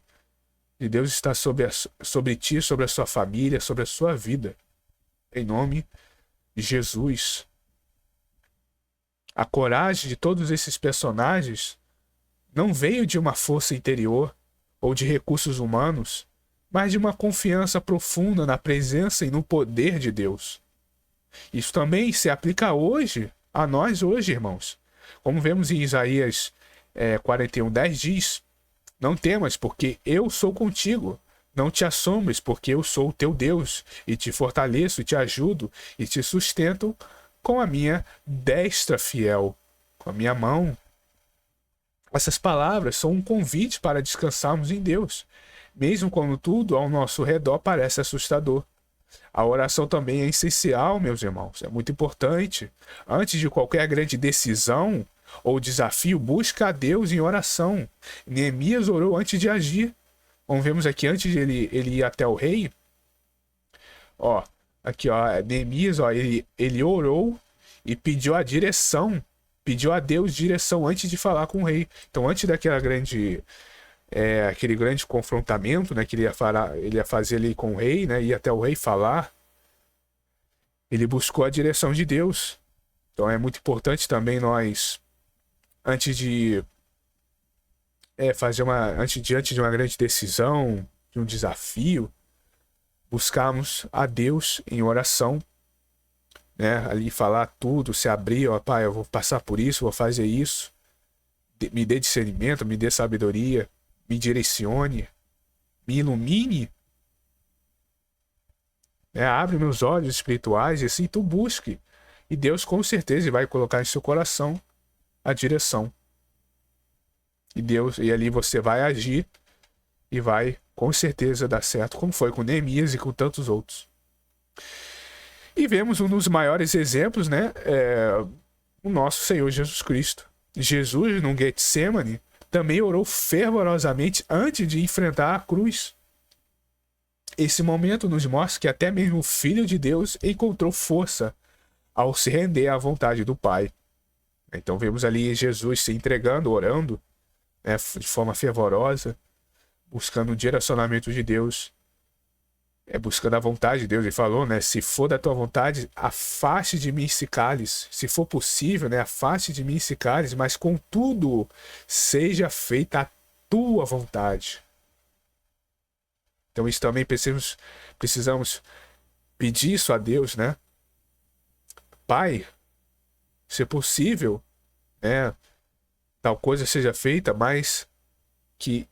de Deus está sobre ti, sobre a sua família, sobre a sua vida. Em nome de Jesus. A coragem de todos esses personagens não veio de uma força interior ou de recursos humanos, mas de uma confiança profunda na presença e no poder de Deus. Isso também se aplica hoje, a nós hoje, irmãos. Como vemos em Isaías 41:10 diz, não temas, porque eu sou contigo. Não te assombres, porque eu sou o teu Deus, e te fortaleço, e te ajudo, e te sustento com a minha destra fiel, com a minha mão. Essas palavras são um convite para descansarmos em Deus, mesmo quando tudo ao nosso redor parece assustador. A oração também é essencial, meus irmãos, é muito importante. Antes de qualquer grande decisão ou desafio, busca a Deus em oração. Neemias orou antes de agir. Vamos ver aqui, antes de ele ir até o rei. Ó, aqui, ó, Neemias, ó, ele orou e pediu a direção. Pediu a Deus direção antes de falar com o rei. Então, antes daquela aquele grande confrontamento, né, que ele ia fazer ali com o rei, né, ir até o rei falar, ele buscou a direção de Deus. Então é muito importante também nós, antes de diante de uma grande decisão, de um desafio, buscarmos a Deus em oração, né, ali falar tudo, se abrir, ó, pai, eu vou passar por isso, vou fazer isso, me dê discernimento, me dê sabedoria, me direcione, me ilumine, né? Abre meus olhos espirituais e assim tu busque. E Deus com certeza vai colocar em seu coração a direção. E ali você vai agir e vai com certeza dar certo, como foi com Neemias e com tantos outros. E vemos um dos maiores exemplos, né? O nosso Senhor Jesus Cristo. Jesus, no Getsemane, também orou fervorosamente antes de enfrentar a cruz. Esse momento nos mostra que até mesmo o Filho de Deus encontrou força ao se render à vontade do Pai. Então vemos ali Jesus se entregando, orando, né, de forma fervorosa, buscando o direcionamento de Deus, buscando a vontade de Deus. Ele falou, né, se for da tua vontade, afaste de mim esse cálice. Se for possível, né, afaste de mim esse cálice, mas contudo, seja feita a tua vontade. Então isso também precisamos pedir isso a Deus, né? Pai, se possível, né, tal coisa seja feita, mas que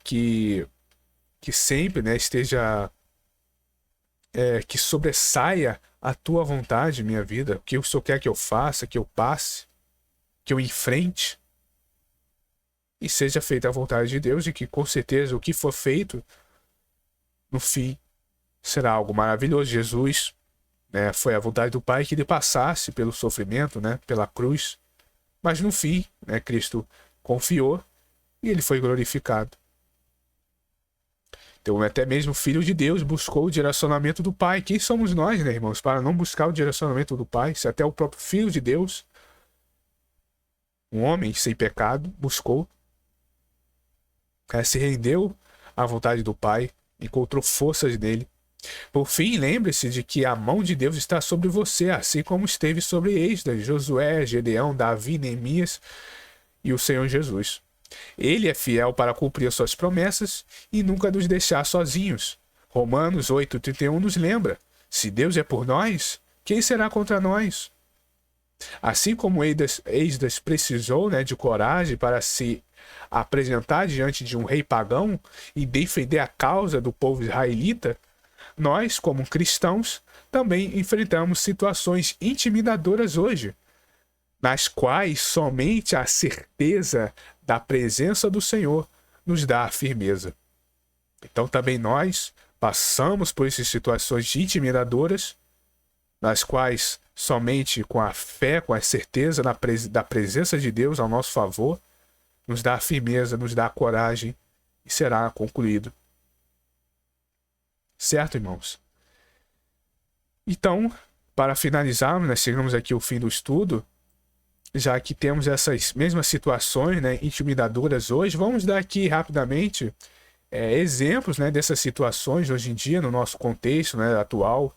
sempre, né, esteja que sobressaia a tua vontade, minha vida, o que o Senhor quer que eu faça, que eu passe, que eu enfrente, e seja feita a vontade de Deus, e que com certeza o que for feito no fim será algo maravilhoso. Jesus, né, foi a vontade do Pai que ele passasse pelo sofrimento, né, pela cruz, mas no fim, né, Cristo confiou e ele foi glorificado. Então até mesmo o Filho de Deus buscou o direcionamento do Pai. Quem somos nós, né, irmãos, para não buscar o direcionamento do Pai? Se até o próprio Filho de Deus, um homem sem pecado, buscou, se rendeu à vontade do Pai, encontrou forças nele. Por fim, lembre-se de que a mão de Deus está sobre você, assim como esteve sobre Esdras, Josué, Gedeão, Davi, Neemias e o Senhor Jesus. Ele é fiel para cumprir suas promessas e nunca nos deixar sozinhos. Romanos 8,31 nos lembra: se Deus é por nós, quem será contra nós? Assim como Esdras precisou, né, de coragem para se apresentar diante de um rei pagão e defender a causa do povo israelita, nós, como cristãos, também enfrentamos situações intimidadoras hoje, nas quais somente a certeza da presença do Senhor nos dá a firmeza. Então também nós passamos por essas situações intimidadoras, nas quais somente com a fé, com a certeza da presença de Deus ao nosso favor, nos dá a firmeza, nos dá a coragem e será concluído. Certo, irmãos? Então, para finalizarmos, nós chegamos aqui ao fim do estudo, já que temos essas mesmas situações, né, intimidadoras hoje, vamos dar aqui rapidamente exemplos, né, dessas situações hoje em dia, no nosso contexto, né, atual.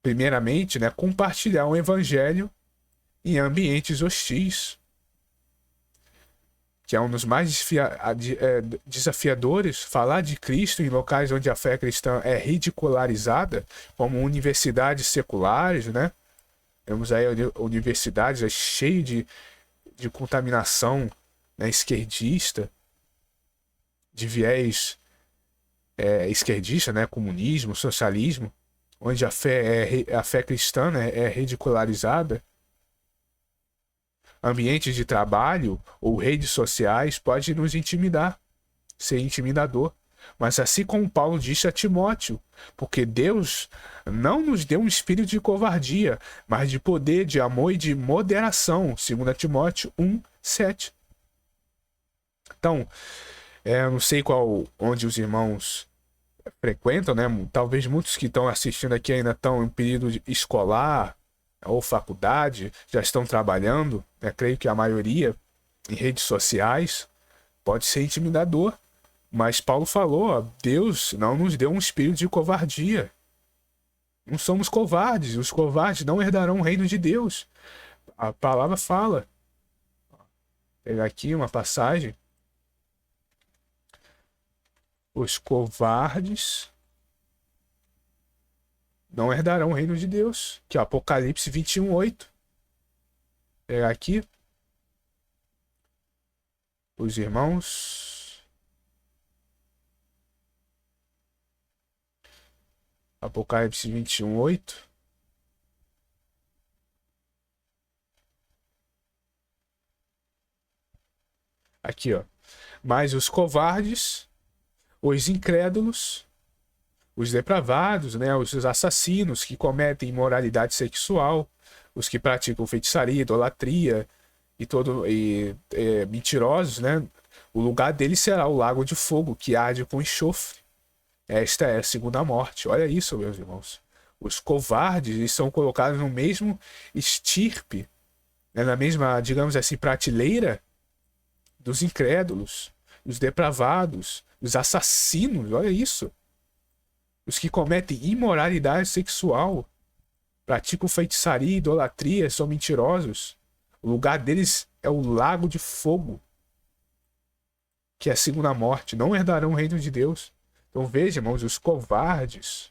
Primeiramente, né, compartilhar o evangelho em ambientes hostis, que é um dos mais desafiadores. Falar de Cristo em locais onde a fé cristã é ridicularizada, como universidades seculares, né? Temos aí universidades cheias de contaminação, né, esquerdista, de viés esquerdista, né, comunismo, socialismo, onde a fé cristã, né, é ridicularizada. ambientes de trabalho ou redes sociais pode nos intimidar, ser intimidador. Mas assim como Paulo disse a Timóteo, porque Deus não nos deu um espírito de covardia, mas de poder, de amor e de moderação, segundo Timóteo 1:7. Então, não sei onde os irmãos frequentam, né? Talvez muitos que estão assistindo aqui ainda estão em período escolar ou faculdade, já estão trabalhando, né? Creio que a maioria em redes sociais pode ser intimidador. Mas Paulo falou, ó, Deus não nos deu um espírito de covardia. Não somos covardes. Os covardes não herdarão o reino de Deus. A palavra fala. Vou pegar aqui uma passagem. Os covardes não herdarão o reino de Deus. Que é Apocalipse 21:8. Vou pegar aqui. Os irmãos... Apocalipse 21:8. Aqui, ó. Mas os covardes, os incrédulos, os depravados, né, os assassinos que cometem imoralidade sexual, os que praticam feitiçaria, idolatria e mentirosos, né, o lugar deles será o lago de fogo que arde com enxofre. Esta é a segunda morte. Olha isso, meus irmãos. Os covardes eles são colocados no mesmo estirpe, né, na mesma, digamos assim, prateleira dos incrédulos, dos depravados, dos assassinos. Olha isso. Os que cometem imoralidade sexual, praticam feitiçaria e idolatria, são mentirosos. O lugar deles é o lago de fogo, que é a segunda morte. Não herdarão o reino de Deus. Então veja, irmãos, os covardes.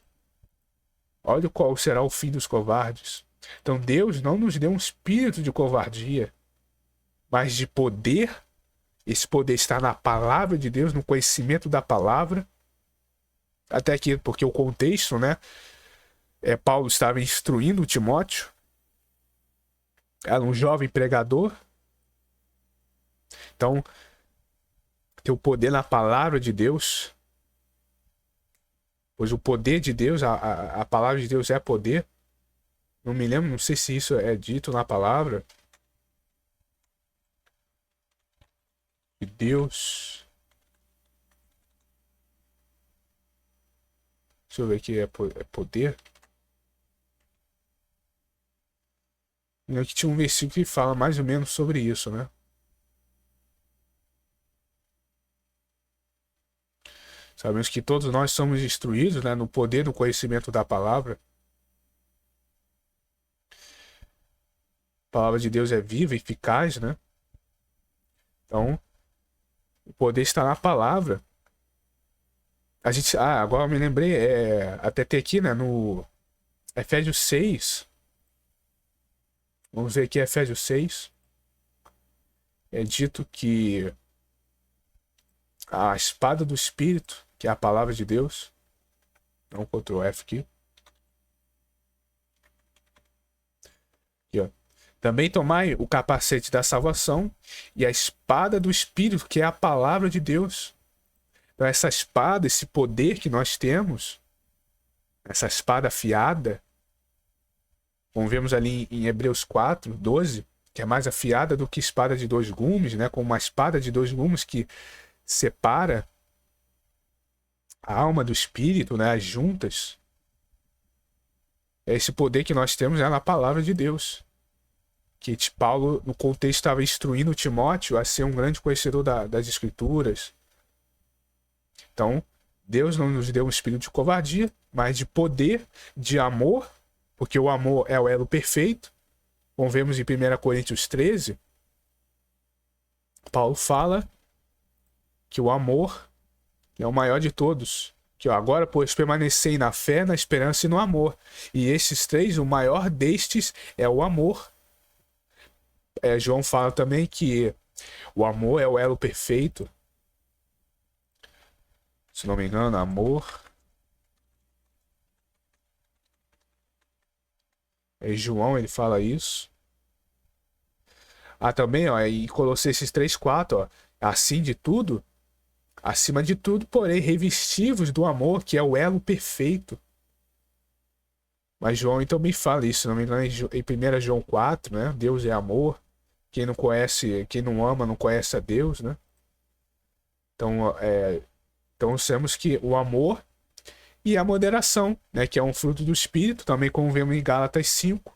Olha qual será o fim dos covardes. Então Deus não nos deu um espírito de covardia, mas de poder. Esse poder está na palavra de Deus, no conhecimento da palavra. Até aqui, porque o contexto, né? Paulo estava instruindo Timóteo. Era um jovem pregador. Então, ter o poder na palavra de Deus. Pois o poder de Deus, a palavra de Deus é poder. Não me lembro, não sei se isso é dito na palavra. De Deus. Deixa eu ver aqui, é poder. E aqui tinha um versículo que fala mais ou menos sobre isso, né? Sabemos que todos nós somos instruídos, né, no poder do conhecimento da palavra. A palavra de Deus é viva e eficaz, né? Então, o poder está na palavra. Agora eu me lembrei, até ter aqui, né, no Efésios 6. Vamos ver aqui Efésios 6. É dito que a espada do Espírito, que é a palavra de Deus. Não, Ctrl F aqui. Aqui, ó. Também tomai o capacete da salvação e a espada do Espírito, que é a palavra de Deus. Então, essa espada, esse poder que nós temos, essa espada afiada, como vemos ali em Hebreus 4:12, que é mais afiada do que espada de dois gumes, né? Como uma espada de dois gumes que separa a alma do espírito, né? As juntas. Esse poder que nós temos é na palavra de Deus. Que Paulo, no contexto, estava instruindo Timóteo a ser um grande conhecedor das Escrituras. Então, Deus não nos deu um espírito de covardia, mas de poder, de amor, porque o amor é o elo perfeito. Como vemos em 1 Coríntios 13, Paulo fala que o amor é o maior de todos. Que agora, pois, permanecei na fé, na esperança e no amor. E estes três, o maior destes é o amor. João fala também que o amor é o elo perfeito. Se não me engano, amor. João, ele fala isso. Também, ó, em Colossenses 3:4, ó, acima de tudo, porém, revestivos do amor, que é o elo perfeito. Mas João também fala isso, não me engano, em 1 João 4, né? Deus é amor. Quem não conhece, quem não ama, não conhece a Deus, né? Então temos que o amor e a moderação, né? Que é um fruto do Espírito, também como vemos em Gálatas 5,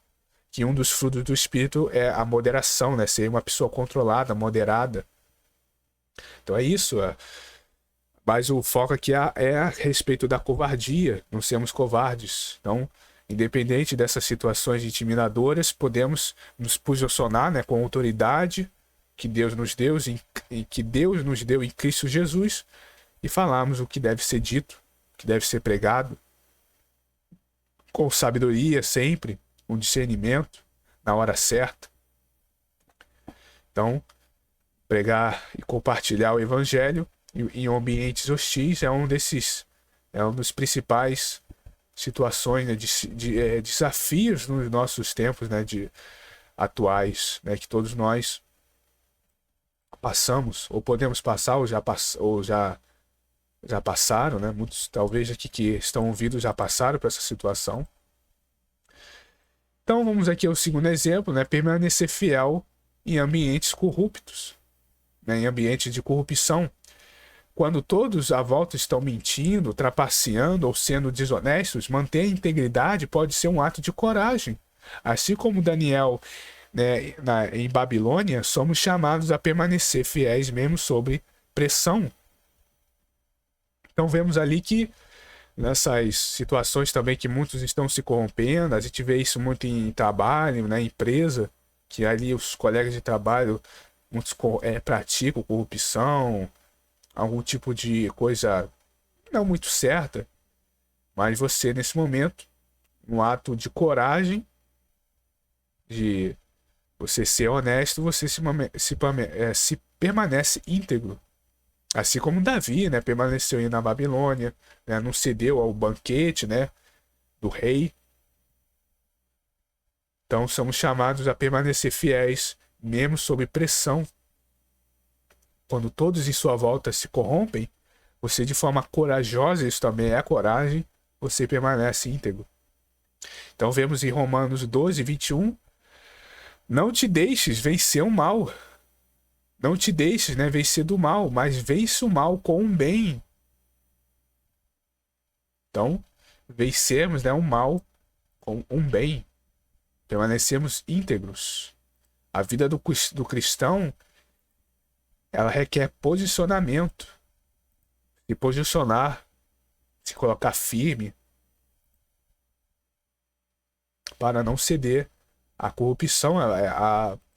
que um dos frutos do Espírito é a moderação, né? Ser uma pessoa controlada, moderada. Então é isso. Mas o foco aqui é a respeito da covardia, não sermos covardes. Então, independente dessas situações intimidadoras, podemos nos posicionar, né, com a autoridade que Deus nos deu, em Cristo Jesus, e falarmos o que deve ser dito, o que deve ser pregado, com sabedoria sempre, com discernimento, na hora certa. Então, pregar e compartilhar o Evangelho em ambientes hostis é um dos principais situações, né, desafios nos nossos tempos, né, atuais, né, que todos nós passamos, ou podemos passar, ou já passaram, né? Muitos talvez aqui que estão ouvindo já passaram por essa situação. Então vamos aqui ao segundo exemplo, né? Permanecer fiel em ambientes corruptos, né? Em ambientes de corrupção. Quando todos à volta estão mentindo, trapaceando ou sendo desonestos, manter a integridade pode ser um ato de coragem. Assim como Daniel, né, em Babilônia, somos chamados a permanecer fiéis mesmo sob pressão. Então vemos ali que nessas situações também que muitos estão se corrompendo, a gente vê isso muito em trabalho, na empresa, que ali os colegas de trabalho muitos praticam corrupção, algum tipo de coisa não muito certa, mas você nesse momento, um ato de coragem, de você ser honesto, você se permanece íntegro. Assim como Davi, né, permaneceu aí na Babilônia, né, não cedeu ao banquete, né, do rei. Então somos chamados a permanecer fiéis, mesmo sob pressão. Quando todos em sua volta se corrompem, você de forma corajosa, isso também é coragem, você permanece íntegro. Então vemos em Romanos 12:21, não te deixes vencer o mal. Não te deixes, né, vencer do mal, mas vence o mal com o bem. Então, vencemos, né, o mal com um bem. Permanecemos íntegros. A vida do cristão, ela requer posicionamento. Se posicionar, se colocar firme, para não ceder à corrupção.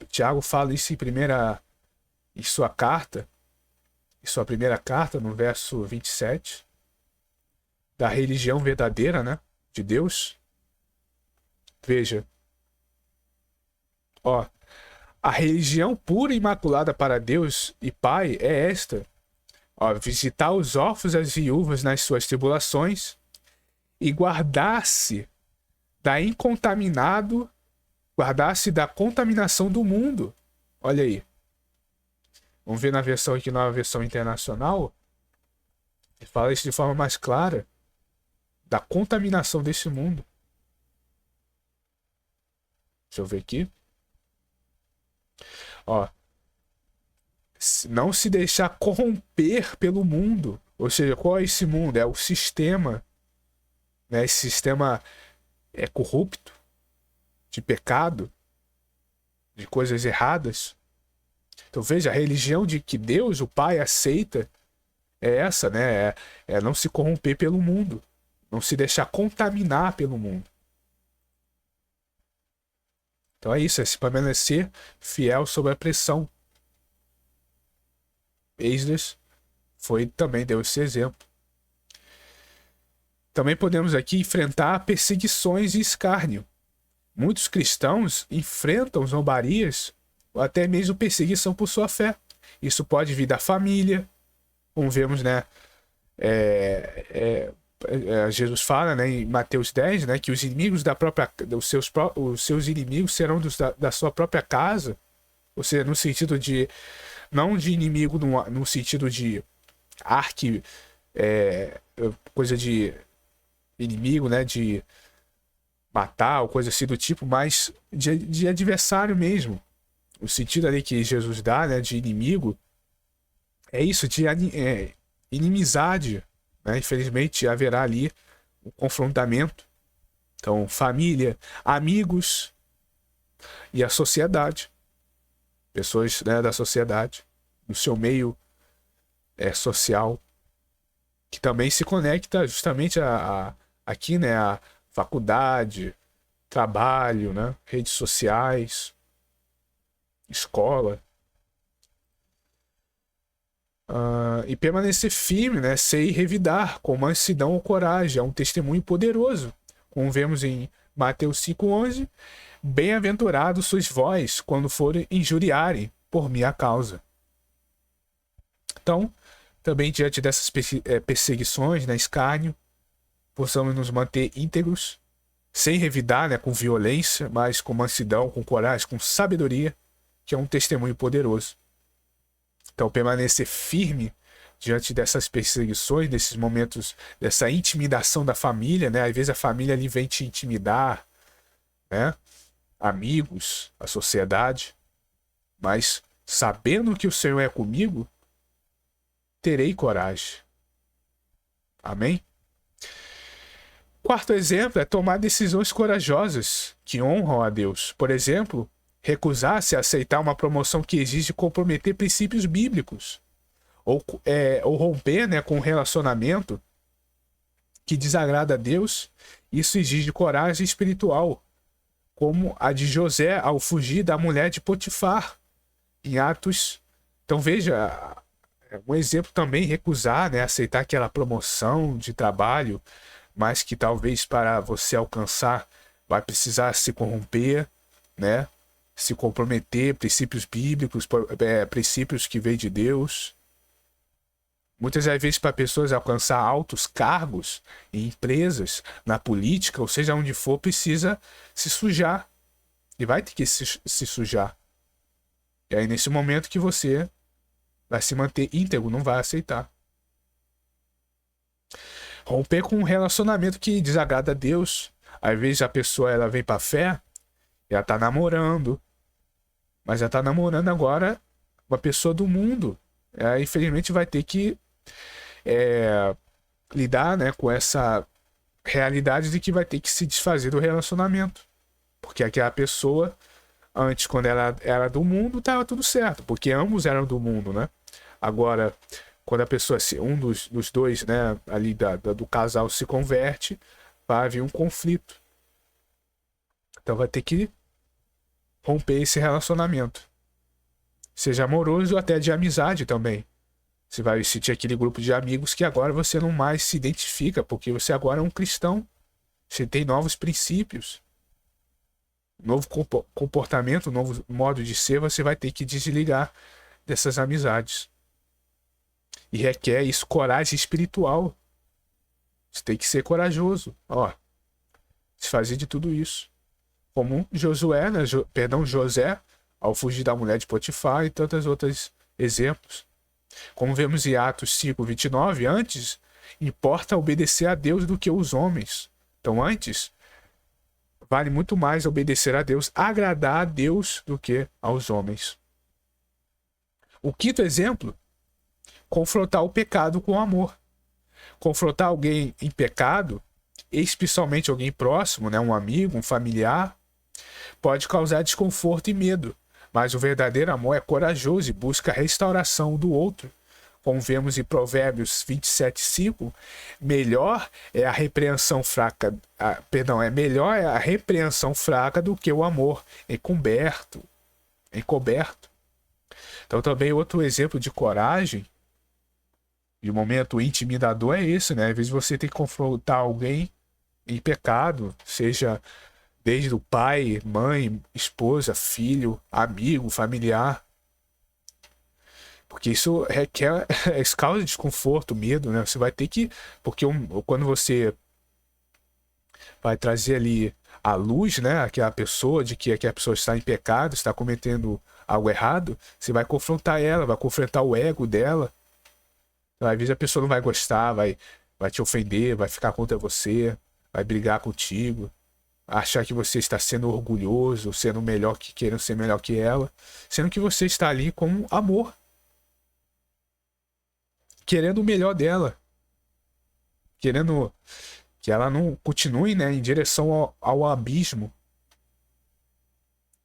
Tiago fala isso em sua primeira carta, no verso 27, da religião verdadeira, né, de Deus. Veja, ó, a religião pura e imaculada para Deus e Pai é esta: ó, visitar os órfãos e as viúvas nas suas tribulações e guardar-se da contaminação do mundo. Olha aí. Vamos ver na versão aqui, nova versão internacional. Ele fala isso de forma mais clara. Da contaminação desse mundo. Deixa eu ver aqui. Ó. Não se deixar corromper pelo mundo. Ou seja, qual é esse mundo? É o sistema. Né? Esse sistema é corrupto. De pecado. De coisas erradas. Então veja, a religião de que Deus, o Pai, aceita é essa, né? É não se corromper pelo mundo. Não se deixar contaminar pelo mundo. Então é isso, é se permanecer fiel sob a pressão. Esdras deu esse exemplo. Também podemos aqui enfrentar perseguições e escárnio. Muitos cristãos enfrentam zombarias ou até mesmo perseguição por sua fé. Isso pode vir da família, como vemos, né? Jesus fala, né, em Mateus 10, né, que os inimigos os seus inimigos serão da sua própria casa. Ou seja, no sentido de, não de inimigo no sentido de arque, coisa de inimigo, né, de matar ou coisa assim do tipo, mas de adversário mesmo. O sentido ali que Jesus dá, né, de inimigo, é isso, de inimizade, né? Infelizmente haverá ali um confrontamento. Então, família, amigos e a sociedade. Pessoas, né, da sociedade, no seu meio social, que também se conecta justamente aqui, né, a faculdade, trabalho, né, redes sociais, escola. E permanecer firme, né, sem revidar, com mansidão ou coragem, é um testemunho poderoso. Como vemos em Mateus 5,11, bem-aventurados sois vós quando forem injuriarem por minha causa. Então, também diante dessas perseguições, né, escárnio, possamos nos manter íntegros, sem revidar, né, com violência, mas com mansidão, com coragem, com sabedoria, que é um testemunho poderoso. Então, permanecer firme diante dessas perseguições, desses momentos, dessa intimidação da família, né? Às vezes a família ali vem te intimidar, né? Amigos, a sociedade, mas sabendo que o Senhor é comigo, terei coragem. Amém? Quarto exemplo é tomar decisões corajosas que honram a Deus. Por exemplo, recusar-se a aceitar uma promoção que exige comprometer princípios bíblicos. Ou romper, né, com um relacionamento que desagrada a Deus. Isso exige coragem espiritual, como a de José ao fugir da mulher de Potifar, em Atos. Então veja, um exemplo também, recusar, né, aceitar aquela promoção de trabalho, mas que talvez para você alcançar vai precisar se corromper, né? Se comprometer, princípios bíblicos, princípios que vêm de Deus. Muitas das vezes, para pessoas alcançar altos cargos em empresas, na política, ou seja, onde for, precisa se sujar. E vai ter que se sujar. E aí, nesse momento que você vai se manter íntegro, não vai aceitar. Romper com um relacionamento que desagrada a Deus. Às vezes a pessoa ela vem para a fé, ela tá namorando, mas ela tá namorando agora uma pessoa do mundo. Ela, infelizmente, vai ter que lidar, né, com essa realidade de que vai ter que se desfazer do relacionamento. Porque aquela pessoa, antes, quando ela era do mundo, estava tudo certo, porque ambos eram do mundo, né? Agora, quando a pessoa, um dos dois, né, ali do casal se converte, vai haver um conflito. Então vai ter que romper esse relacionamento. Seja amoroso ou até de amizade também. Você vai sentir aquele grupo de amigos que agora você não mais se identifica, porque você agora é um cristão. Você tem novos princípios. Novo comportamento, novo modo de ser, você vai ter que desligar dessas amizades. E requer isso, coragem espiritual. Você tem que ser corajoso. Se fazer de tudo isso. Como Josué, né? José, ao fugir da mulher de Potifar e tantos outros exemplos. Como vemos em Atos 5:29, antes importa obedecer a Deus do que os homens. Então antes, vale muito mais obedecer a Deus, agradar a Deus do que aos homens. O quinto exemplo, confrontar o pecado com amor. Confrontar alguém em pecado, especialmente alguém próximo, né, um amigo, um familiar, pode causar desconforto e medo, mas o verdadeiro amor é corajoso e busca a restauração do outro. Como vemos em Provérbios 27:5, melhor é a repreensão fraca, melhor é a repreensão fraca do que o amor encoberto. Então também outro exemplo de coragem, de momento intimidador, é esse, né? Às vezes você tem que confrontar alguém em pecado, seja desde o pai, mãe, esposa, filho, amigo, familiar. Porque isso requer, isso causa desconforto, medo, né? Você vai ter que, porque quando você vai trazer ali a luz, né, aquela pessoa, de que a pessoa está em pecado, está cometendo algo errado, você vai confrontar ela, vai confrontar o ego dela. Então, às vezes a pessoa não vai gostar, vai te ofender, vai ficar contra você, vai brigar contigo, achar que você está sendo orgulhoso, sendo melhor, que querendo ser melhor que ela, sendo que você está ali com amor, querendo o melhor dela, querendo que ela não continue, né, em direção ao abismo.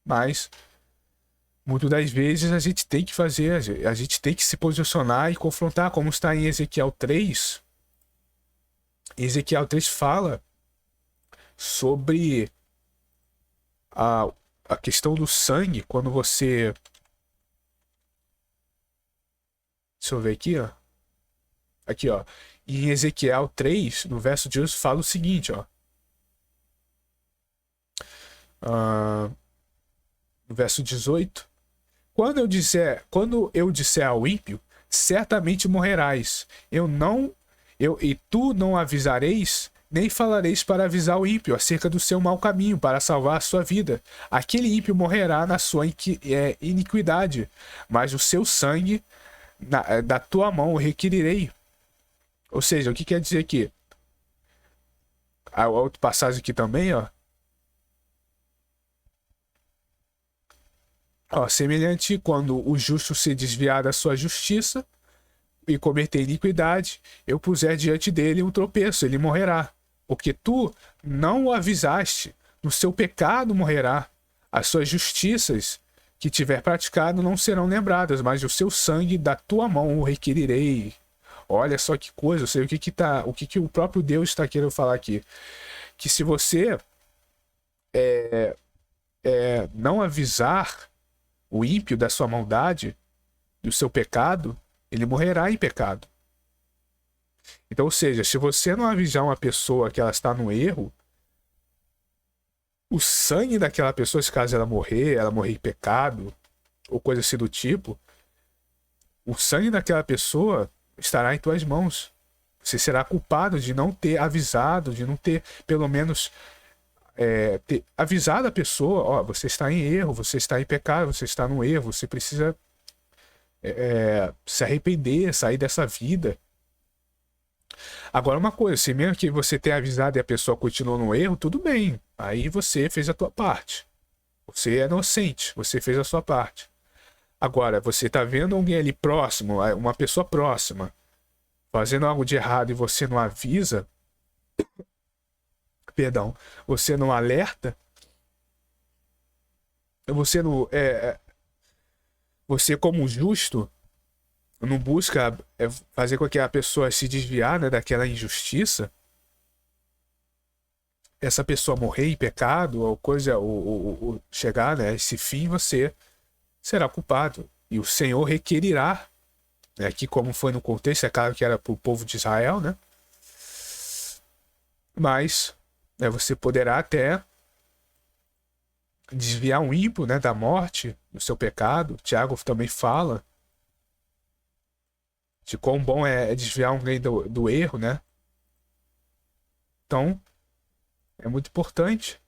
Mas muitas das vezes a gente tem que fazer, a gente tem que se posicionar e confrontar, como está em Ezequiel 3. Ezequiel 3 fala sobre a questão do sangue, quando você... Deixa eu ver aqui, ó. Aqui, ó. Em Ezequiel 3, no verso de hoje, fala o seguinte, ó. No verso 18. Quando eu disser ao ímpio, certamente morrerás. E tu não avisareis, nem falareis para avisar o ímpio acerca do seu mau caminho, para salvar a sua vida. Aquele ímpio morrerá na sua iniquidade, mas o seu sangue da tua mão o requerirei. Ou seja, o que quer dizer aqui? A outra passagem aqui também, ó. Semelhante quando o justo se desviar da sua justiça e cometer iniquidade, eu puser diante dele um tropeço, ele morrerá. Porque tu não o avisaste, no seu pecado morrerá. As suas justiças que tiver praticado não serão lembradas, mas o seu sangue da tua mão o requerirei. Olha só que coisa, o que o próprio Deus está querendo falar aqui. Que se você não avisar o ímpio da sua maldade, do seu pecado, ele morrerá em pecado. Então, ou seja, se você não avisar uma pessoa que ela está no erro, o sangue daquela pessoa, se caso ela morrer em pecado, ou coisa assim do tipo, o sangue daquela pessoa estará em tuas mãos. Você será culpado de não ter avisado, de não ter, pelo menos, ter avisado a pessoa, ó, você está em erro, você está em pecado, você está no erro, você precisa se arrepender, sair dessa vida. Agora uma coisa, se mesmo que você tenha avisado e a pessoa continuou no erro, tudo bem, aí você fez a tua parte. Você é inocente, você fez a sua parte. Agora, você está vendo alguém ali próximo, uma pessoa próxima, fazendo algo de errado e você não avisa, perdão, você não alerta, você não você como justo não busca fazer com que a pessoa se desviar, né, daquela injustiça, essa pessoa morrer em pecado ou coisa, ou chegar, né, a esse fim, você será culpado e o Senhor requerirá, né, aqui como foi no contexto, é claro que era para o povo de Israel, né, mas você poderá até desviar um ímpio, né, da morte, do seu pecado. Tiago também fala de quão bom é desviar alguém do erro, né? Então, é muito importante.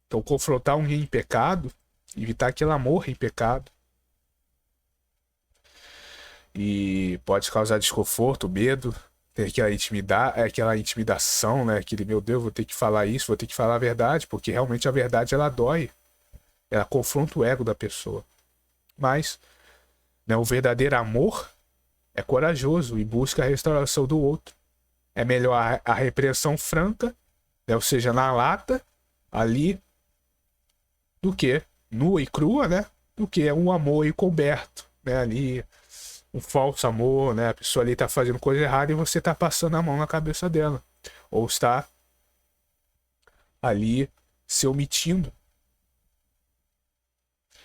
Então, confrontar alguém em pecado, evitar que ela morra em pecado. E pode causar desconforto, medo, ter aquela intimidação, né? Aquele, meu Deus, vou ter que falar isso, vou ter que falar a verdade, porque realmente a verdade ela dói. Ela confronta o ego da pessoa. Mas, né, o verdadeiro amor é corajoso e busca a restauração do outro. É melhor a repreensão franca, né, ou seja, na lata, ali, do que nua e crua, né? Do que um amor encoberto, né? Ali, um falso amor, né? A pessoa ali tá fazendo coisa errada e você tá passando a mão na cabeça dela. Ou está ali se omitindo.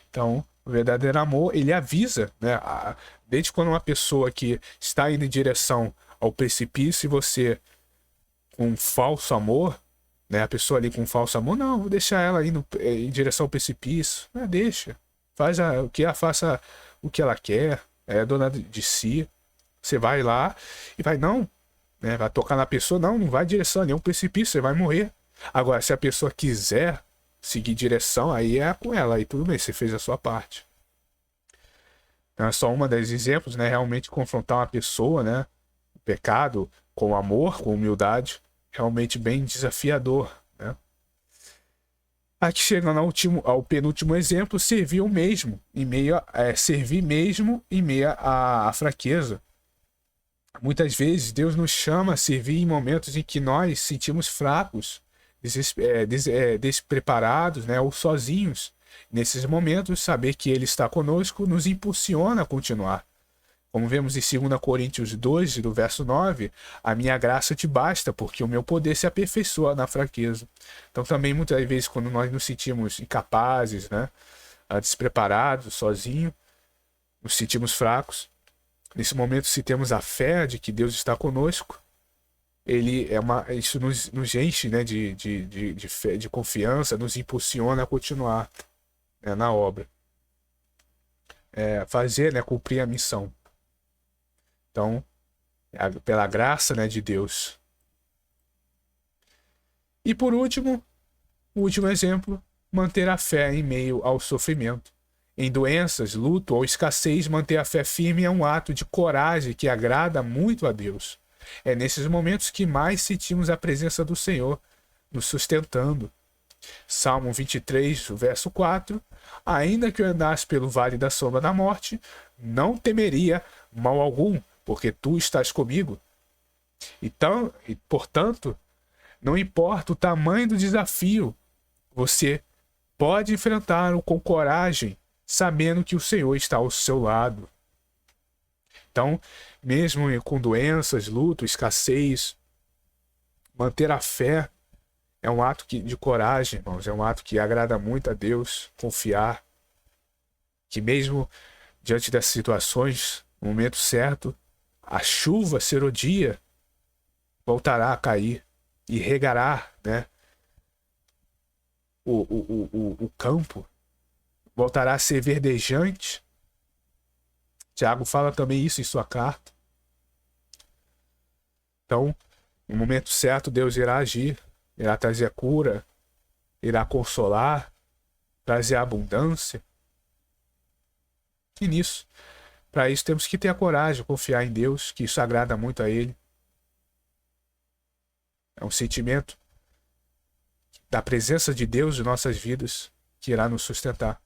Então, o verdadeiro amor, ele avisa, né? Desde quando uma pessoa que está indo em direção ao precipício e você com um falso amor, né? A pessoa ali com um falso amor, não, vou deixar ela indo em direção ao precipício. Deixa. Faça o que ela quer, é dona de si. Você vai lá e vai, não, né? Vai tocar na pessoa, não vai em direção a nenhum precipício, você vai morrer. Agora, se a pessoa quiser seguir direção, aí é com ela, aí tudo bem, você fez a sua parte. Então é só uma dos exemplos, né? Realmente confrontar uma pessoa, né? O pecado com amor, com humildade, realmente bem desafiador, né? Aqui chegando ao penúltimo exemplo, servir mesmo em meio à fraqueza. Muitas vezes Deus nos chama a servir em momentos em que nós sentimos fracos, despreparados, né, ou sozinhos. Nesses momentos, saber que Ele está conosco nos impulsiona a continuar. Como vemos em 2 Coríntios 2, do verso 9, a minha graça te basta, porque o meu poder se aperfeiçoa na fraqueza. Então também muitas vezes quando nós nos sentimos incapazes, né, despreparados, sozinhos, nos sentimos fracos, nesse momento se temos a fé de que Deus está conosco, isso nos enche, né, de fé, de confiança, nos impulsiona a continuar, né, na obra. Fazer, né, cumprir a missão. Então, pela graça, né, de Deus. E por último, o último exemplo, manter a fé em meio ao sofrimento. Em doenças, luto ou escassez, manter a fé firme é um ato de coragem que agrada muito a Deus. É nesses momentos que mais sentimos a presença do Senhor nos sustentando. Salmo 23, verso 4. Ainda que eu andasse pelo vale da sombra da morte, não temeria mal algum, porque tu estás comigo. Então, portanto, não importa o tamanho do desafio, você pode enfrentá-lo com coragem, sabendo que o Senhor está ao seu lado. Então, mesmo com doenças, luto, escassez, manter a fé é um ato de coragem, irmãos. É um ato que agrada muito a Deus. Confiar que mesmo diante dessas situações, no momento certo, a chuva serodia voltará a cair e regará, né, o campo. Voltará a ser verdejante. Tiago fala também isso em sua carta. Então, no momento certo, Deus irá agir, irá trazer a cura, irá consolar, trazer a abundância. E nisso, para isso temos que ter a coragem, confiar em Deus, que isso agrada muito a Ele. É um sentimento da presença de Deus em nossas vidas que irá nos sustentar.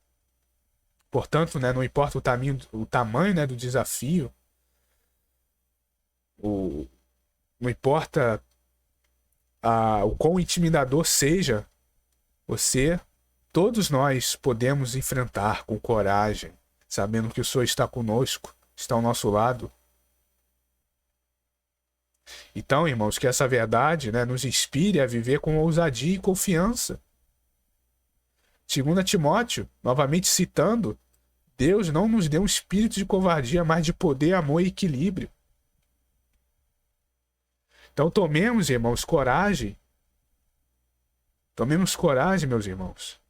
Portanto, né, não importa o tamanho, né, do desafio, não importa o quão intimidador seja, todos nós podemos enfrentar com coragem, sabendo que o Senhor está conosco, está ao nosso lado. Então, irmãos, que essa verdade, né, nos inspire a viver com ousadia e confiança. 2 Timóteo, novamente citando, Deus não nos deu um espírito de covardia, mas de poder, amor e equilíbrio. Então tomemos, irmãos, coragem. Tomemos coragem, meus irmãos.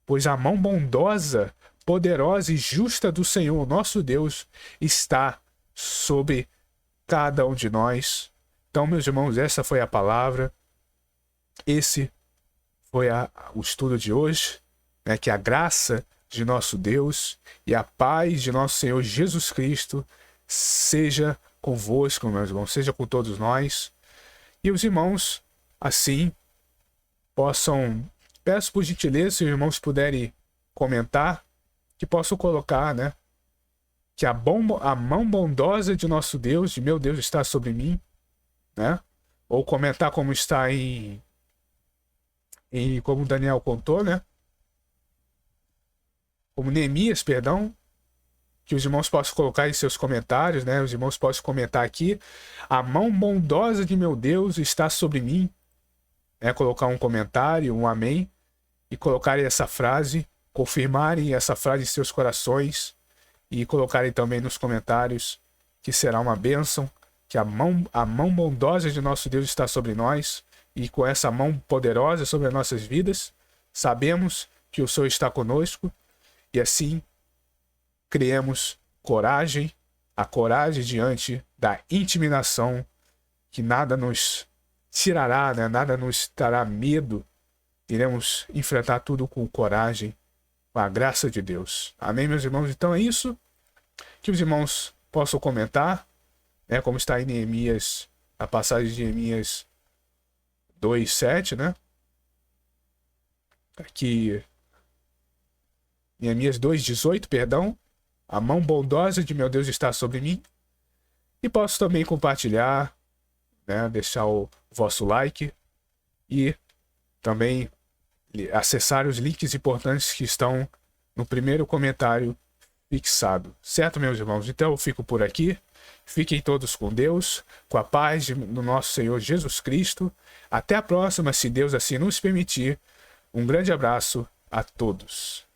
Pois a mão bondosa, poderosa e justa do Senhor, nosso Deus, está sobre cada um de nós. Então, meus irmãos, essa foi a palavra. Esse foi o estudo de hoje. Né? Que a graça de nosso Deus e a paz de nosso Senhor Jesus Cristo seja convosco, meus irmãos, seja com todos nós. E os irmãos, assim, peço por gentileza, se os irmãos puderem comentar, que possam colocar, né, que a mão bondosa de nosso Deus, de meu Deus, está sobre mim, né? Ou comentar como está como Daniel contou, né? Como Neemias, perdão, que os irmãos possam colocar em seus comentários, né? Os irmãos possam comentar aqui, a mão bondosa de meu Deus está sobre mim, né? Colocar um comentário, um amém, e colocarem essa frase, confirmarem essa frase em seus corações e colocarem também nos comentários que será uma bênção, que a mão bondosa de nosso Deus está sobre nós e com essa mão poderosa sobre as nossas vidas, sabemos que o Senhor está conosco e assim criemos coragem, a coragem diante da intimidação, que nada nos tirará, né? Nada nos dará medo iremos enfrentar tudo com coragem, com a graça de Deus. Amém, meus irmãos? Então é isso que os irmãos possam comentar, né? Como está em Neemias, a passagem de Neemias 2:7, né? Aqui, Neemias 2:18, perdão. A mão bondosa de meu Deus está sobre mim. E posso também compartilhar, né? Deixar o vosso like e também acessar os links importantes que estão no primeiro comentário fixado. Certo, meus irmãos? Então eu fico por aqui. Fiquem todos com Deus, com a paz do nosso Senhor Jesus Cristo. Até a próxima, se Deus assim nos permitir. Um grande abraço a todos.